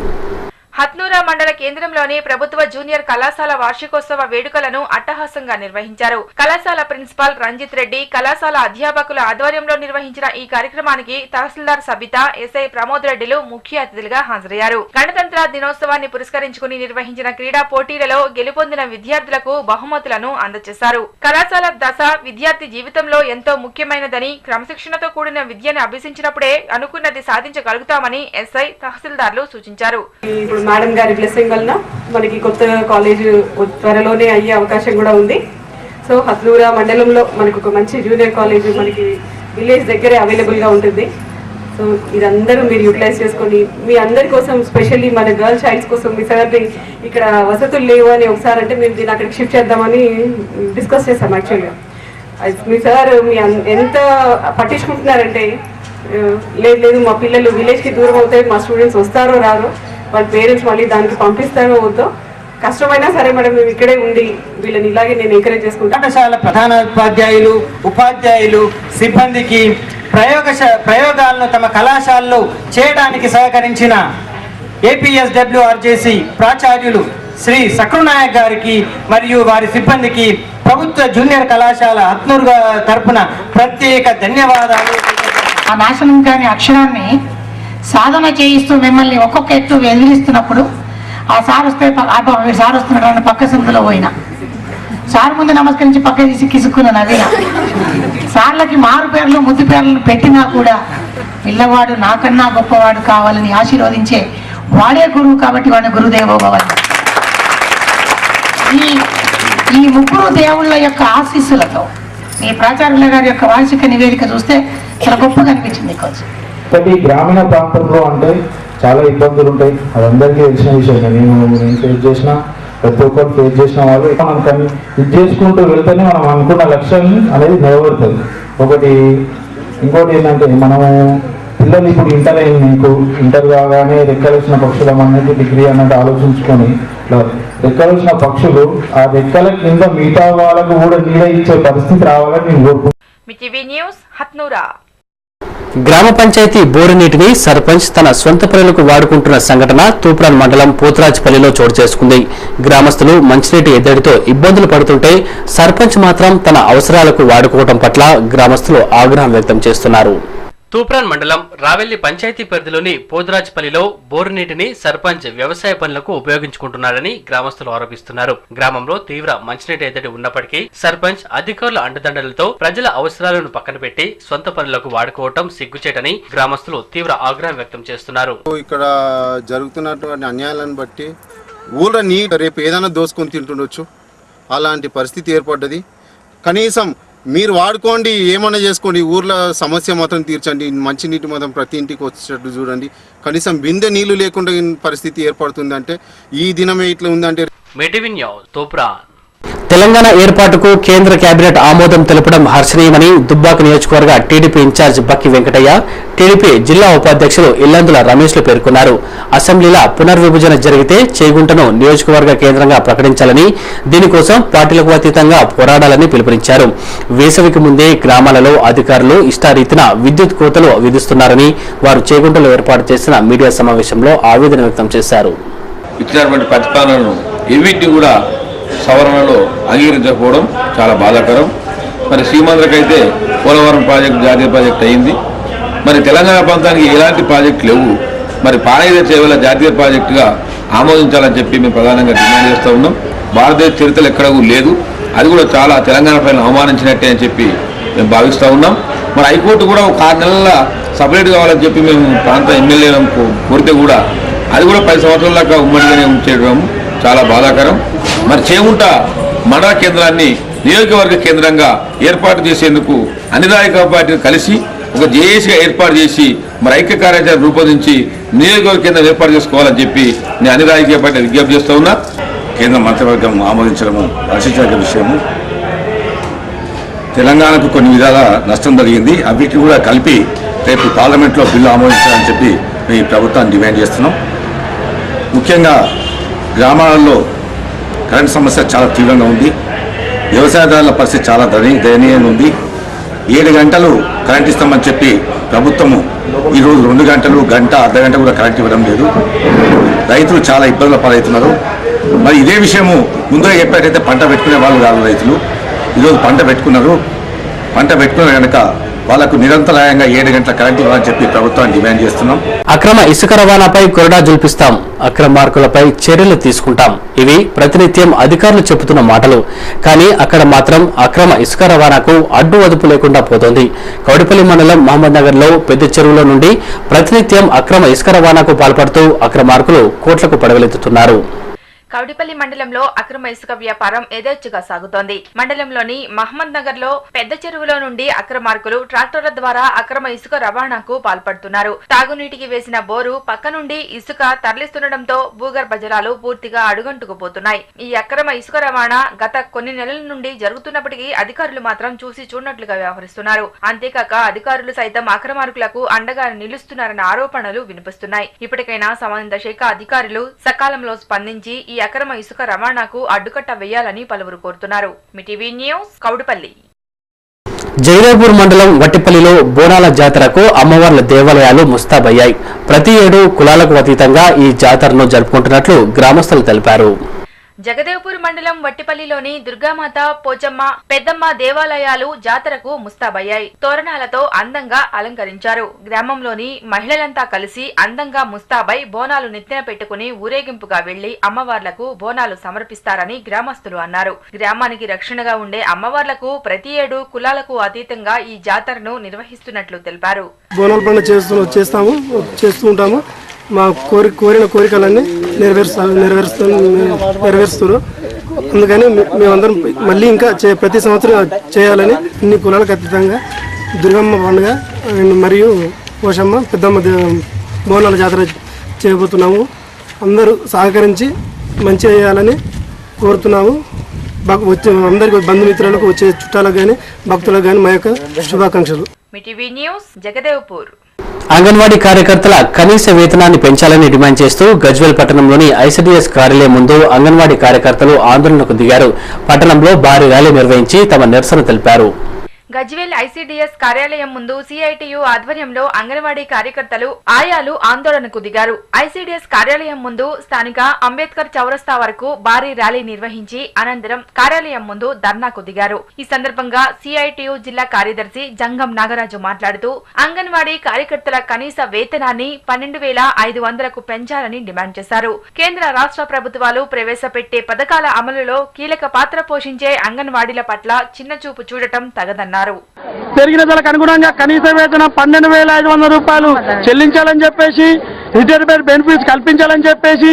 హత్నూరా మండల కేంద్రంలోని ప్రభుత్వ జూనియర్ కళాశాల వార్షికోత్సవ వేడుకలను అట్టహాసంగా నిర్వహించారు. కళాశాల ప్రిన్సిపాల్ రంజిత్ రెడ్డి, కళాశాల అధ్యాపకుల ఆధ్వర్యంలో నిర్వహించిన ఈ కార్యక్రమానికి తహసీల్దార్ సబిత, ఎస్ఐ ప్రమోద్ రెడ్డిలు ముఖ్య అతిథులుగా హాజరయ్యారు. గణతంత్ర దినోత్సవాన్ని పురస్కరించుకుని నిర్వహించిన క్రీడా పోటీలలో గెలుపొందిన విద్యార్థులకు బహుమతులను అందజేశారు. కళాశాల దశ విద్యార్థి జీవితంలో ఎంతో ముఖ్యమైనదని, క్రమశిక్షణతో కూడిన విద్యను అభ్యసించినప్పుడే అనుకున్నది సాధించగలుగుతామని ఎస్ఐ తహసీల్దార్లు సూచించారు. మేడం గారి బ్లెస్సింగ్ వలన మనకి కొత్త కాలేజ్ త్వరలోనే అయ్యే అవకాశం కూడా ఉంది. సో హత్నూరా మండలంలో మనకు ఒక మంచి జూనియర్ కాలేజ్ మనకి విలేజ్ దగ్గరే అవైలబుల్గా ఉంటుంది. సో ఇదందరూ మీరు యూటిలైజ్ చేసుకొని మీ అందరి కోసం, స్పెషల్లీ మన గర్ల్ చైల్డ్స్ కోసం మీ సార్ని ఇక్కడ వసతులు లేవు అని ఒకసారి అంటే మేము దీన్ని అక్కడికి షిఫ్ట్ చేద్దామని డిస్కస్ చేస్తాం. యాక్చువల్గా మీ సార్ మీ ఎంత పట్టించుకుంటున్నారంటే, లేదు మా పిల్లలు విలేజ్కి దూరం అవుతాయి, మా స్టూడెంట్స్ వస్తారో రారో, వాళ్ళ పేరెంట్స్ మళ్ళీ దానికి పంపిస్తారో వద్దో, కష్టమైనా సరే మేడం మేము ఇక్కడే ఉండి వీళ్ళని ఇలాగే నేను ఎంకరేజ్ చేసుకుంటాను. పాఠశాల ప్రధాన ఉపాధ్యాయులు సిబ్బందికి ప్రయోగాలను తమ కళాశాలలో చేయడానికి సహకరించిన ఏపీఎస్డబ్ల్యూఆర్జేసీ ప్రాచార్యులు శ్రీ సక్రునాయక్ గారికి మరియు వారి సిబ్బందికి ప్రభుత్వ జూనియర్ కళాశాల హత్నూరు తరపున ప్రత్యేక ధన్యవాదాలు. ఆ నాశనం కాని అక్షరాన్ని సాధన చేయిస్తూ మిమ్మల్ని ఒక్కొక్క ఎత్తు ఎదిరిస్తున్నప్పుడు ఆ సార్ వస్తే సార్ వస్తున్నాడు పక్క సందులో పోయినా సార్ ముందు నమస్కరించి పక్క తీసి కిసుక్కున్న నవీన సార్లకి మారు పేర్లు ముద్దు పేర్లను పెట్టినా కూడా పిల్లవాడు నాకన్నా గొప్పవాడు కావాలని ఆశీర్వదించే వాడే గురువు కాబట్టి వాడిని గురుదేవో భవన్. ఈ ముగ్గురు దేవుళ్ళ యొక్క ఆశీస్సులతో మీ ప్రాచార్యుల గారి యొక్క వార్షిక నివేదిక చూస్తే చాలా గొప్పగా అనిపించింది. ప్రతి గ్రామీణ ప్రాంతంలో అంటే చాలా ఇబ్బందులు ఉంటాయి, అది అందరికీ తెలిసిన విషయం. నేను ఫేస్ చేసిన, ప్రతి ఒక్కరు ఫేస్ చేసిన వాళ్ళు మనం కానీ ఇది చేసుకుంటూ వెళ్తేనే మనం అనుకున్న లక్ష్యం అనేది నెరవేరుతుంది. ఇంకోటి ఏంటంటే మనము పిల్లలు ఇప్పుడు ఇంటర్ అయింది, మీకు ఇంటర్ కాగానే రెక్కలొచ్చిన పక్షులం అనేది డిగ్రీ అన్నట్టు ఆలోచించుకొని రెక్కలొచ్చిన పక్షులు ఆ రెక్కల కింద మిగతా వాళ్ళకు కూడా నీడ ఇచ్చే పరిస్థితి రావాలని నేను కోరుకుంటున్నాను. గ్రామ పంచాయతీ బోరు నీటిని సర్పంచ్ తన సొంత పనులకు వాడుకుంటున్న సంఘటన తూప్రాన్ మండలం పోతురాజ్పల్లిలో చోటు చేసుకుంది. గ్రామస్తులు మంచినీటి ఎద్దడితో ఇబ్బందులు పడుతుంటే సర్పంచ్ మాత్రం తన అవసరాలకు వాడుకోవడం పట్ల గ్రామస్తులు ఆగ్రహం వ్యక్తం చేస్తున్నారు. తూప్రాన్ మండలం రావెల్లి పంచాయతీ పరిధిలోని పోతురాజ్పల్లిలో బోరు నీటిని సర్పంచ్ వ్యవసాయ పనులకు ఉపయోగించుకుంటున్నారని గ్రామస్తులు ఆరోపిస్తున్నారు. గ్రామంలో తీవ్ర మంచినీటి ఎద్దడి ఉన్నప్పటికీ సర్పంచ్ అధికారుల అండదండలతో ప్రజల అవసరాలను పక్కన పెట్టి సొంత పనులకు వాడుకోవటం సిగ్గుచేటని గ్రామస్తులు తీవ్ర ఆగ్రహం వ్యక్తం చేస్తున్నారు. ఇక్కడ జరుగుతున్నటువంటి అన్యాయాలను బట్టి ఊళ్ళో నీరు రేపు ఏదైనా దోసుకొని తింటుండొచ్చు, అలాంటి పరిస్థితి ఏర్పడ్డది. కనీసం మీరు వాడుకోండి, ఏమన్నా చేసుకోండి, ఊర్లో సమస్య మాత్రం తీర్చండి, మంచినీటి మాత్రం ప్రతి ఇంటికి వచ్చేటట్టు చూడండి. కనీసం బిందె నీళ్లు లేకుండా పరిస్థితి ఏర్పడుతుందంటే ఈ దినమే ఇట్లా ఉందంటే. తెలంగాణ ఏర్పాటుకు కేంద్ర కేబినెట్ ఆమోదం తెలపడం హర్షణీయమని దుబ్బాక నియోజకవర్గ టీడీపీ ఇన్ఛార్జ్ బక్కి వెంకటయ్య, టీడీపీ జిల్లా ఉపాధ్యక్షులు ఇల్లందుల రమేష్లు పేర్కొన్నారు. అసెంబ్లీల పునర్విభజన జరిగితే చేగుంటను నియోజకవర్గ కేంద్రంగా ప్రకటించాలని, దీనికోసం పార్టీలకు అతీతంగా పోరాడాలని పిలుపునిచ్చారు. వేసవికి ముందే గ్రామాలలో అధికారులు ఇష్టారీతిన విద్యుత్ కోతలు విధిస్తున్నారని వారు చేగుంటలో ఏర్పాటు చేసిన మీడియా సమావేశంలో ఆవేదన వ్యక్తం చేశారు. ఇచ్చినటువంటి ప్రతిపాదనను ఏవిటిని కూడా సవరణలో అంగీకరించకపోవడం చాలా బాధాకరం. మరి శ్రీమంతులకైతే పోలవరం ప్రాజెక్టు జాతీయ ప్రాజెక్ట్ అయింది. మరి తెలంగాణ ప్రాంతానికి ఎలాంటి ప్రాజెక్టు లేవు. మరి పానీయ చేవల జాతీయ ప్రాజెక్టుగా ఆమోదించాలని చెప్పి మేము ప్రధానంగా డిమాండ్ చేస్తూ ఉన్నాం. భారతదేశ చరిత్రలు ఎక్కడూ లేదు, అది కూడా చాలా తెలంగాణ పైన అవమానించినట్టే అని చెప్పి మేము భావిస్తూ ఉన్నాం. మరి హైకోర్టు కూడా ఒక 6 నెలల సపరేట్ కావాలని చెప్పి మేము ప్రాంత ఎమ్మెల్యేలకు కోరితే కూడా అది కూడా 10 సంవత్సరాల దాకా ఉమ్మడిగానే ఉంచేయడం చాలా బాధాకరం. మరి చేగుంట మండల కేంద్రాన్ని నియోజకవర్గ కేంద్రంగా ఏర్పాటు చేసేందుకు అన్ని రాజకీయ పార్టీలు కలిసి ఒక జేఏసీగా ఏర్పాటు చేసి మరి ఐక్య కార్యాచరణ రూపొందించి నియోజకవర్గ కేంద్రం ఏర్పాటు చేసుకోవాలని చెప్పి నేను అన్ని రాజకీయ పార్టీలు విజ్ఞప్తి చేస్తూ ఉన్నా. కేంద్ర మంత్రివర్గం ఆమోదించడము హర్షించదగ్గ విషయము. తెలంగాణకు కొన్ని విధాల నష్టం జరిగింది, అవిటిని కూడా కలిపి రేపు పార్లమెంట్లో బిల్లు ఆమోదించాలని చెప్పి మేము ప్రభుత్వాన్ని డిమాండ్ చేస్తున్నాం. ముఖ్యంగా గ్రామాలలో కరెంట్ సమస్య చాలా తీవ్రంగా ఉంది. వ్యవసాయదారుల పరిస్థితి చాలా దయనీయంగా ఉంది. 7 గంటలు కరెంట్ ఇస్తామని చెప్పి ప్రభుత్వము ఈరోజు 2 గంటలు, గంట, అర్ధగంట కూడా కరెంట్ ఇవ్వడం లేదు. రైతులు చాలా ఇబ్బందుల పాలవుతున్నారు. మరి ఇదే విషయము ముందుగా చెప్పేటైతే పంట పెట్టుకునే వాళ్ళు కాదు రైతులు. ఈరోజు పంట పెట్టుకున్నారు కనుక వాళ్లకు నిరంతరాయంగా 7 గంటల కరెంట్ ఇవ్వాలని చెప్పి ప్రభుత్వాన్ని డిమాండ్ చేస్తున్నాం. అక్రమ ఇసుక రవాణాపై కొరడా జుల్పిస్తాం, అక్రమార్కులపై చర్యలు తీసుకుంటాం. ఇవి ప్రతినిత్యం అధికారులు చెబుతున్న మాటలు. కానీ అక్కడ మాత్రం అక్రమ ఇసుక రవాణాకు అడ్డు అదుపు లేకుండా పోతోంది. కౌడిపల్లి మండలం మహమ్మద్ నగర్ లో పెద్ద చెరువులో నుండి ప్రతినిత్యం అక్రమ ఇసుక రవాణాకు పాల్పడుతూ అక్రమార్కులు కోట్లకు పడవలెత్తుతున్నారు. కౌడిపల్లి మండలంలో అక్రమ ఇసుక వ్యాపారం యథేచ్ఛగా సాగుతోంది. మండలంలోని మహమ్మద్ నగర్ లో పెద్ద చెరువులో నుండి అక్రమార్కులు ట్రాక్టర్ల ద్వారా అక్రమ ఇసుక రవాణాకు పాల్పడుతున్నారు. తాగునీటికి వేసిన బోరు పక్క నుండి ఇసుక తరలిస్తుండటంతో భూగర్భ జలాలు పూర్తిగా అడుగంటుకుపోతున్నాయి. ఈ అక్రమ ఇసుక రవాణా గత కొన్ని నెలల నుండి జరుగుతున్నప్పటికీ అధికారులు మాత్రం చూసి చూడనట్లుగా వ్యవహరిస్తున్నారు. అంతేకాక అధికారులు సైతం అక్రమార్కులకు అండగా నిలుస్తున్నారన్న ఆరోపణలు వినిపిస్తున్నాయి. ఇప్పటికైనా సంబంధిత శాఖ అధికారులు సకాలంలో స్పందించి ఈ అక్రమ ఇసుక రవాణాకు అడ్డుకట్ట వేయాలని పలువురు కోరుతున్నారు. మిటీవీ న్యూస్, కౌడిపల్లి. జైరాపూర్ మండలం వట్టిపల్లిలో బోనాల జాతరకు అమ్మవార్ల దేవాలయాలు ముస్తాబయ్యాయి. ప్రతి ఏడు కులాలకు అతీతంగా ఈ జాతరను జరుపుకుంటున్నట్లు గ్రామస్తులు తెలిపారు. జగదేవ్పూర్ మండలం వట్టిపల్లిలోని దుర్గామాత, పోచమ్మ, పెద్దమ్మ దేవాలయాలు జాతరకు ముస్తాబయ్యాయి. తోరణాలతో అందంగా అలంకరించారు. గ్రామంలోని మహిళలంతా కలిసి అందంగా ముస్తాబై బోనాలు నెత్తిన పెట్టుకుని ఊరేగింపుగా వెళ్లి అమ్మవార్లకు బోనాలు సమర్పిస్తారని గ్రామస్తులు అన్నారు. గ్రామానికి రక్షణగా ఉండే అమ్మవార్లకు ప్రతి ఏడు కులాలకు అతీతంగా ఈ జాతరను నిర్వహిస్తున్నట్లు తెలిపారు. బోనాల పండుగ చేస్తూ ఉంటాము. మా కోరిన కోరికలన్నీ నెరవేరుస్తారు. అందుకని మేమందరం మళ్ళీ ఇంకా ప్రతి సంవత్సరం చేయాలని ఇన్ని కులాలకు అతీతంగా దుర్గమ్మ పండుగ మరియు పోషమ్మ, పెద్దమ్మ బోనాల జాతర చేయబోతున్నాము. అందరూ సహకరించి మంచిగా చేయాలని కోరుతున్నాము. అందరికి బంధుమిత్రులకు, వచ్చే చుట్టాలకు కానీ భక్తులకు కానీ మా యొక్క శుభాకాంక్షలు. మిటీవీ న్యూస్, జగదేవ్పూర్. అంగన్వాడీ కార్యకర్తల కనీస వేతనాన్ని పెంచాలని డిమాండ్ చేస్తూ గజ్వేల్ పట్టణంలోని ఐసిడిఎస్ కార్యాలయం ముందు అంగన్వాడీ కార్యకర్తలు ఆందోళనకు దిగారు. పట్టణంలో భారీ ర్యాలీ నిర్వహించి తమ నిరసన తెలిపారు. గజ్వేల్ ఐసీడీఎస్ కార్యాలయం ముందు సిఐటియు ఆధ్వర్యంలో అంగన్వాడీ కార్యకర్తలు ఆయాలు ఆందోళనకు దిగారు. ఐసీడీఎస్ కార్యాలయం ముందు స్థానిక అంబేద్కర్ చౌరస్తా వరకు భారీ ర్యాలీ నిర్వహించి అనంతరం కార్యాలయం ముందు ధర్నాకు దిగారు. ఈ సందర్భంగా సిఐటియు జిల్లా కార్యదర్శి జంగం నాగరాజు మాట్లాడుతూ అంగన్వాడీ కార్యకర్తల కనీస వేతనాన్ని 12,500కు పెంచాలని డిమాండ్ చేశారు. కేంద్ర రాష్ట్ర ప్రభుత్వాలు ప్రవేశపెట్టే పథకాల అమలులో కీలక పాత్ర పోషించే అంగన్వాడీల పట్ల చిన్నచూపు చూడటం తగదన్నారు. పెరిగిన ధరకు అనుగుణంగా కనీస వేతనం 12,500 రూపాయలు చెల్లించాలని చెప్పేసి, రిటైర్మెంట్ బెనిఫిట్స్ కల్పించాలని చెప్పేసి,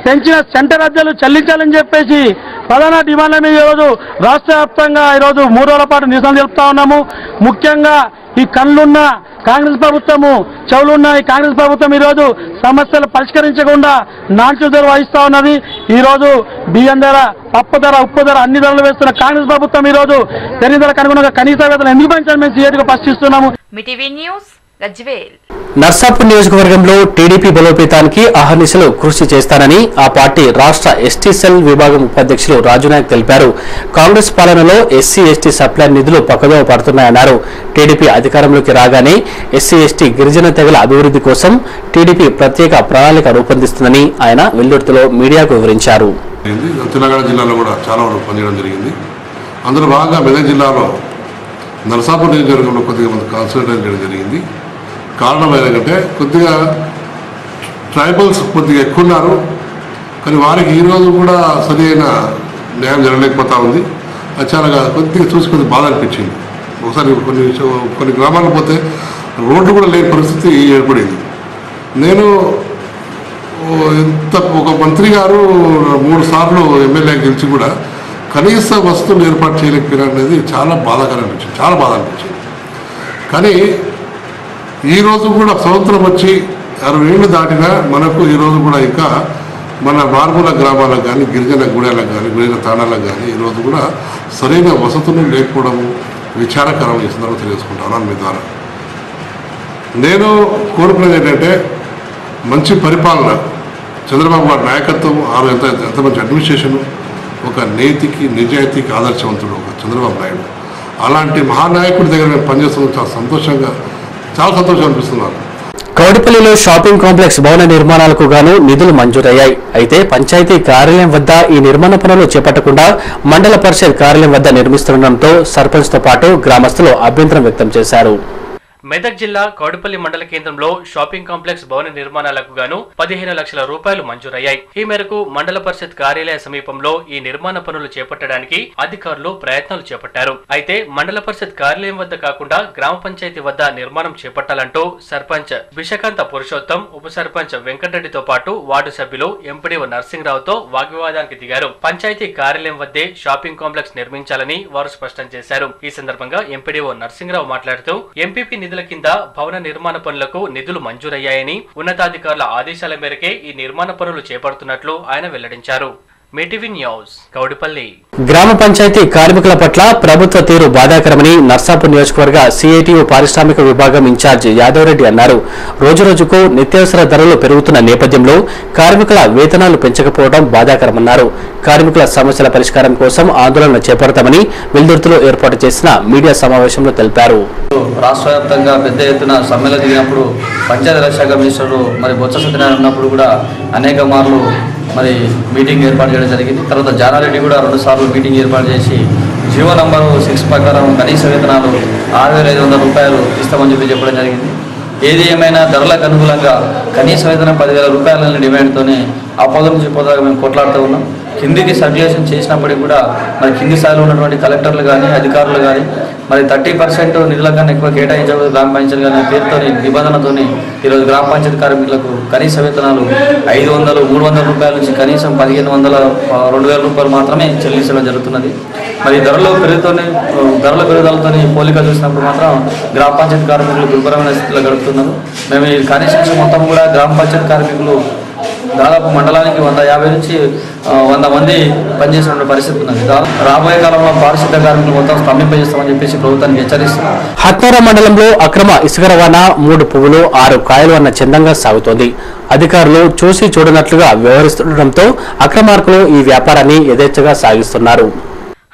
పెంచిన సెంటర్ అద్దెలు చెల్లించాలని చెప్పేసి ప్రధాన డిమాండ్ల మీద ఈరోజు రాష్ట్ర వ్యాప్తంగా ఈరోజు 3 రోజుల పాటు నిరసన తెలుపుతా ఉన్నాము. ముఖ్యంగా ఈ కళ్ళున్న కాంగ్రెస్ ప్రభుత్వము, చెవులున్న ఈ కాంగ్రెస్ ప్రభుత్వం ఈరోజు సమస్యలు పరిష్కరించకుండా నాన్చుదరు వహిస్తా ఉన్నది. ఈరోజు బియ్యం ధర, పప్పు ధర, ఉప్పు ధర అన్ని ధరలు వేస్తున్న కాంగ్రెస్ ప్రభుత్వం ఈరోజు పెరిగిన ధరకు అనుగుణంగా కనీస వేతనం ఎందుకు పెంచాలని మేము సీఎట్గా ప్రశ్నిస్తున్నాము. నర్సాపూర్ నియోజకవర్గంలో టీడీపీ బలోపేతానికి అహర్నిశలు కృషి చేస్తానని ఆ పార్టీ రాష్ట్ర ఎస్టీ సెల్ విభాగం ఉపాధ్యక్షులు రాజునాయక్ తెలిపారు. కాంగ్రెస్ పాలనలో ఎస్సీ ఎస్టీ సప్లై నిధులు పక్కదోవ పడుతున్నాయన్నారు. టీడీపీ అధికారంలోకి రాగానే ఎస్సీ ఎస్టీ గిరిజన తెగల అభివృద్ధి కోసం టీడీపీ ప్రత్యేక ప్రణాళిక రూపొందిస్తుందని ఆయన వెల్లుర్తిలో మీడియాకు వివరించారు. తెలంగాణ జిల్లాలో కూడా చాలా వరకు పనిచేయడం జరిగింది. అందులో భాగంగా మెదక్ జిల్లాలో నరసాపూర్ నియోజకవర్గంలో కొద్దిగా మంది కాన్సన్ట్రేట్ చేయడం జరిగింది. కారణం ఏంటంటే కొద్దిగా ట్రైబల్స్ కొద్దిగా ఎక్కువ ఉన్నారు, కానీ వారికి ఈరోజు కూడా సరి అయిన న్యాయం జరగలేకపోతా ఉంది. అది చాలా కొద్దిగా చూసి కొద్దిగా బాధ అనిపించింది. ఒకసారి కొన్ని గ్రామాలకు పోతే రోడ్లు కూడా లేని పరిస్థితి ఏర్పడింది. నేను ఒక మంత్రి గారు 3 సార్లు ఎమ్మెల్యే గెలిచి కూడా కనీస వస్తువులు ఏర్పాటు చేయలేకపోయినా అనేది చాలా బాధాకరం అనిపించింది, చాలా బాధ అనిపించింది. కానీ ఈరోజు కూడా స్వతంత్రం వచ్చి 60 ఏళ్ళు దాటినా మనకు ఈరోజు కూడా ఇంకా మన మారుమూల గ్రామాలకు కానీ, గిరిజన గూడాలకు కానీ, గిరిజన తాణాలకు కానీ ఈరోజు కూడా సరైన వసతులు లేకపోవడము విచారకరం ఈ సందర్భంగా తెలియజేసుకుంటాను మీ ద్వారా. నేను కోరుకునేది ఏంటంటే మంచి పరిపాలన, చంద్రబాబు గారి నాయకత్వం, ఎంత మంచి అడ్మినిస్ట్రేషను, ఒక నీతికి నిజాయితీకి ఆదర్శవంతుడు ఒక చంద్రబాబు నాయుడు. అలాంటి మహానాయకుడి దగ్గర మేము పనిచేస్తున్నాం. చాలా సంతోషం అనిపిస్తున్నాను. కౌడిపల్లిలో షాపింగ్ కాంప్లెక్స్ భవన నిర్మాణాలకు గాను నిధులు మంజూరయ్యాయి. అయితే పంచాయతీ కార్యాలయం వద్ద ఈ నిర్మాణ పనులు చేపట్టకుండా మండల పరిషత్ కార్యాలయం వద్ద నిర్మిస్తుండటంతో సర్పంచ్తో పాటు గ్రామస్తులు అభ్యంతరం వ్యక్తం చేశారు. మెదక్ జిల్లా కౌడిపల్లి మండల కేంద్రంలో షాపింగ్ కాంప్లెక్స్ భవన నిర్మాణాలకు గాను 15 లక్షల రూపాయలు మంజూరయ్యాయి. ఈ మేరకు మండల పరిషత్ కార్యాలయ సమీపంలో ఈ నిర్మాణ పనులు చేపట్టడానికి అధికారులు ప్రయత్నాలు చేపట్టారు. అయితే మండల పరిషత్ కార్యాలయం వద్ద కాకుండా గ్రామ పంచాయతీ వద్ద నిర్మాణం చేపట్టాలంటూ సర్పంచ్ బిషకాంత పురుషోత్తం, ఉప సర్పంచ్ వెంకటరెడ్డితో పాటు వార్డు సభ్యులు ఎంపీడీఓ నర్సింగ్రావుతో వాగ్వివాదానికి దిగారు. పంచాయతీ కార్యాలయం వద్దే షాపింగ్ కాంప్లెక్స్ నిర్మించాలని వారు స్పష్టం చేశారు. ఈ సందర్భంగా ఎంపీడీఓ నర్సింగ్రావు మాట్లాడుతూ ఎంపీపీ నిధుల కింద భవన నిర్మాణ పనులకు నిధులు మంజూరయ్యాయని, ఉన్నతాధికారుల ఆదేశాల మేరకే ఈ నిర్మాణ పనులు చేపడుతున్నట్లు ఆయన వెల్లడించారు. మీటీవీ న్యూస్ కౌడిపల్లి. గ్రామ పంచాయతీ కార్మికుల పట్ల ప్రభుత్వ తీరు బాధాకరమని నర్సాపూర్ నియోజకవర్గ సిఐటియు పారిశ్రామిక విభాగం ఇన్ఛార్జ్ యాదవరెడ్డి అన్నారు. రోజురోజుకు నిత్యావసర ధరలు పెరుగుతున్న నేపథ్యంలో కార్మికుల వేతనాలు పెంచకపోవడం బాధాకరమన్నారు. కార్మికుల సమస్యల పరిష్కారం కోసం ఆందోళన చేపడతామని వెల్దుర్తిలో ఏర్పాటు చేసిన మీడియా సమావేశంలో తెలిపారు. రాష్ట్ర వ్యాప్తంగా పెద్ద ఎత్తున సమ్మెలో దిగినప్పుడు పంచాయతీరాజ్ శాఖ మినిస్టరు బొత్స సత్యనారాయణ ఉన్నప్పుడు కూడా అనేక మార్లు మీటింగ్ ఏర్పాటు చేయడం జరిగింది. తర్వాత జానారెడ్డి కూడా 2 సార్లు మీటింగ్ ఏర్పాటు చేసి జీవో నంబరు 6 ప్రకారం కనీస వేతనాలు 6,500 రూపాయలు ఇస్తామని చెప్పడం జరిగింది. ఏది ఏమైనా ధరలకు అనుకూలంగా కనీస వేతనం 10,000 రూపాయలని డిమాండ్తోనే ఆ పదవి నుంచి పోదాకా మేము కొట్లాడుతూ ఉన్నాం. కిందికి సర్క్యులేషన్ చేసినప్పటికీ కూడా కింది స్థాయిలో ఉన్నటువంటి కలెక్టర్లు కానీ, అధికారులు కానీ 30% నిధుల కన్నా ఎక్కువ కేటాయించబోదు గ్రామ పంచాయతీ కానీ పేరుతో నిబంధనతో ఈరోజు గ్రామ పంచాయతీ కార్మికులకు కనీస వేతనాలు 500, 300 రూపాయల నుంచి కనీసం 1,500, 2,000 రూపాయలు మాత్రమే చెల్లించడం జరుగుతున్నది. ధరల పెరుగుదలతో పోలిక చూసినప్పుడు మాత్రం గ్రామ పంచాయతీ కార్మికులు దుర్భరమైన స్థితిలో గడుపుతున్నారు. మేము ఈ కాన్స్టిట్యూన్సీ మొత్తం కూడా గ్రామ పంచాయతీ కార్మికులు దాదాపు మండలానికి 150 నుంచి 100 మంది పనిచేసిన పరిస్థితి ఉన్నది. రాబోయే కాలంలో పారిశుద్ధ కార్మికులు మొత్తం స్తంభింపజేస్తామని చెప్పేసి ప్రభుత్వానికి హెచ్చరిస్తున్నాం. హత్నూర మండలంలో అక్రమ ఇసుక రవాణా 3 పువ్వులు 6 కాయలు అన్న చందంగా సాగుతోంది. అధికారులు చూసి చూడనట్లుగా వ్యవహరిస్తుండటంతో అక్రమార్కులు ఈ వ్యాపారాన్ని యథేచ్ఛగా సాగిస్తున్నారు.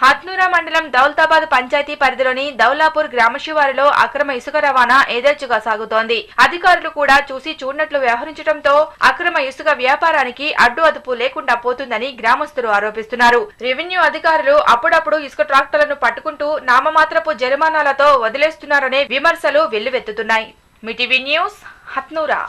హత్నూరా మండలం దౌలతాబాద్ పంచాయతీ పరిధిలోని దౌలాపూర్ గ్రామ శివారులో అక్రమ ఇసుక రవాణా యథేచ్ఛగా సాగుతోంది. అధికారులు కూడా చూసి చూడనట్లు వ్యవహరించడంతో అక్రమ ఇసుక వ్యాపారానికి అడ్డు అదుపు లేకుండా పోతుందని గ్రామస్తులు ఆరోపిస్తున్నారు. రెవెన్యూ అధికారులు అప్పుడప్పుడు ఇసుక ట్రాక్టర్లను పట్టుకుంటూ నామమాత్రపు జరిమానాలతో వదిలేస్తున్నారనే విమర్శలు వెల్లువెత్తుతున్నాయి. మిటివి న్యూస్ హత్నూరా.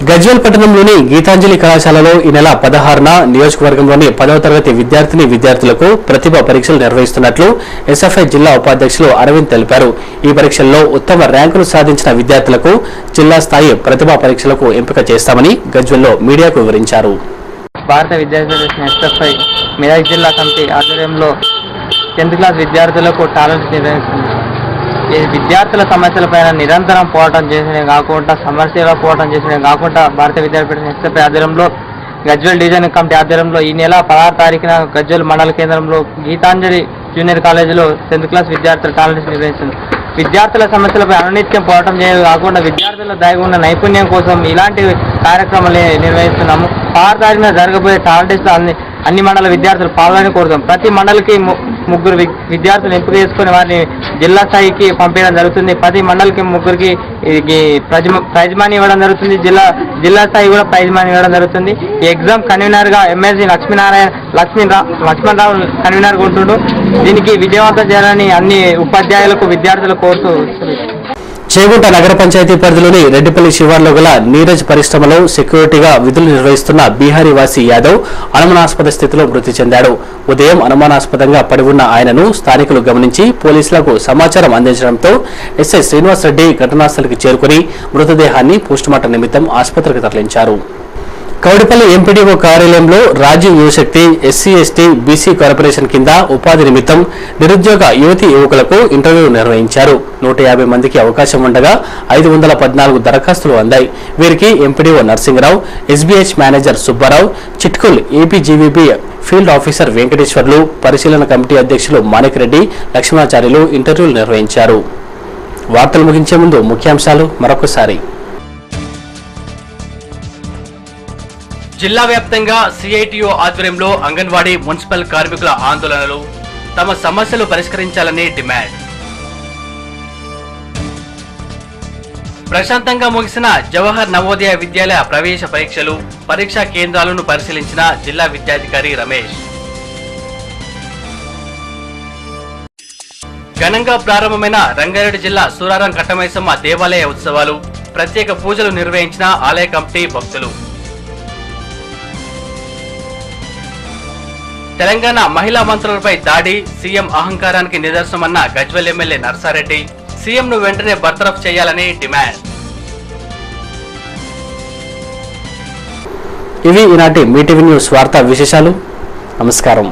గజ్వేల్ పట్టణంలోని గీతాంజలి కళాశాలలో ఈ నెల 16న నియోజకవర్గంలోని 10వ తరగతి విద్యార్థులకు ప్రతిభా పరీక్షలు నిర్వహిస్తున్నట్లు ఎస్ఎఫ్ఐ జిల్లా ఉపాధ్యక్షులు అరవింద్ తెలిపారు. ఈ పరీక్షల్లో ఉత్తమ ర్యాంకులు సాధించిన విద్యార్థులకు జిల్లా స్థాయి ప్రతిభా పరీక్షలకు ఎంపిక చేస్తామని గజ్వేల్లో మీడియాకు వివరించారు. భారత విద్యార్థి ఫెడరేషన్ ఎస్ఎఫ్ఐ మెదక్ జిల్లా కమిటీ ఆధ్వర్యంలో 10th క్లాస్ విద్యార్థులకు టాలెంట్స్ నిర్వహిస్తుంది. ఈ విద్యార్థుల సమస్యలపైన నిరంతరం పోరాటం చేసినే కాకుండా సమస్యగా పోరాటం చేసినే కాకుండా భారత విద్యార్థి ఫెడరేషన్ ఎస్ఎఫ్ఐ ఆధ్వర్యంలో గజ్వేల్ డివిజన్ కమిటీ ఆధ్వర్యంలో ఈ నెల 16 తారీఖున గజ్వేల్ మండల కేంద్రంలో గీతాంజలి జూనియర్ కాలేజీలో 10th క్లాస్ విద్యార్థుల టాలెంట్స్ నిర్వహిస్తుంది. విద్యార్థుల సమస్యలపై అనునిత్యం పోరాటం చేయడం కాకుండా విద్యార్థుల దాగి ఉన్న నైపుణ్యం కోసం ఇలాంటి కార్యక్రమాలు నిర్వహిస్తున్నాము. 16 తారీఖున జరగబోయే టాలెంట్స్ అన్ని మండల విద్యార్థులు పాల్గొని కోరుతాం. ప్రతి మండలికి 3 విద్యార్థులు ఎంపిక చేసుకుని వారిని జిల్లా స్థాయికి పంపించడం జరుగుతుంది. ప్రతి మండలికి 3కి ప్రైజ్ మనీ ఇవ్వడం జరుగుతుంది. జిల్లా స్థాయి కూడా ప్రైజ్ మనీ ఇవ్వడం జరుగుతుంది. ఈ ఎగ్జామ్ కన్వీనర్ గా ఎమ్మెల్సీ లక్ష్మణరావు కన్వీనర్ ఉంటుండు. దీనికి విజయవంతం చేయాలని అన్ని ఉపాధ్యాయులకు విద్యార్థులకు కోరుతూ చేగుంట నగర పంచాయతీ పరిధిలోని రెడ్డిపల్లి శివార్లో గల నీరజ్ పరిశ్రమలో సెక్యూరిటీగా విధులు నిర్వహిస్తున్న బీహారీవాసి యాదవ్ అనుమానాస్పద స్థితిలో మృతి చెందాడు. ఉదయం అనుమానాస్పదంగా పడి ఉన్న ఆయనను స్థానికులు గమనించి పోలీసులకు సమాచారం అందించడంతో ఎస్ఐ శ్రీనివాస్ రెడ్డి ఘటనాస్థలికి చేరుకుని మృతదేహాన్ని పోస్టుమార్టం నిమిత్తం ఆసుపత్రికి తరలించారు. కౌడిపల్లి ఎంపీడీఓ కార్యాలయంలో రాజీవ్ యువశక్తి ఎస్సీ ఎస్టీ బీసీ కార్పొరేషన్ కింద ఉపాధి నిమిత్తం నిరుద్యోగ యువతీ యువకులకు ఇంటర్వ్యూ నిర్వహించారు. 150 మందికి అవకాశం ఉండగా 514 దరఖాస్తులు అందాయి. వీరికి MPDO Narsingarao, SBH manager Subbarao, Chitkul APGVB field officer Venkateswarlu, పరిశీలన కమిటీ అధ్యక్షులు మాణిక్రెడ్డి, లక్ష్మణాచార్యులు ఇంటర్వ్యూలు నిర్వహించారు. వార్తలు ముగించే ముందు ముఖ్యాంశాలు మరొకసారి. జిల్లా వ్యాప్తంగా సిఐటియు ఆధ్వర్యంలో అంగన్వాడీ మున్సిపల్ కార్మికుల ఆందోళనలు, తమ సమస్యలు పరిష్కరించాలని డిమాండ్. ప్రశాంతంగా ముగిసిన జవహర్ నవోదయ విద్యాలయ ప్రవేశ పరీక్షలు, పరీక్షా కేంద్రాలను పరిశీలించిన జిల్లా విద్యాధికారి రమేష్. ఘనంగా ప్రారంభమైన రంగారెడ్డి జిల్లా సూరారం కట్టమైసమ్మ దేవాలయ ఉత్సవాలు, ప్రత్యేక పూజలు నిర్వహించిన ఆలయ కమిటీ భక్తులు. తెలంగాణ మహిళా మంత్రులపై దాడి, సీఎం అహంకారానికి నిదర్శనమన్న గజ్వేల్ ఎమ్మెల్యే నర్సారెడ్డి, సీఎంను వెంటనే బర్తరఫ్ చేయాలని డిమాండ్. ఇవి ఈనాటి మీటీవీ న్యూస్ వార్తా విశేషాలు. నమస్కారం.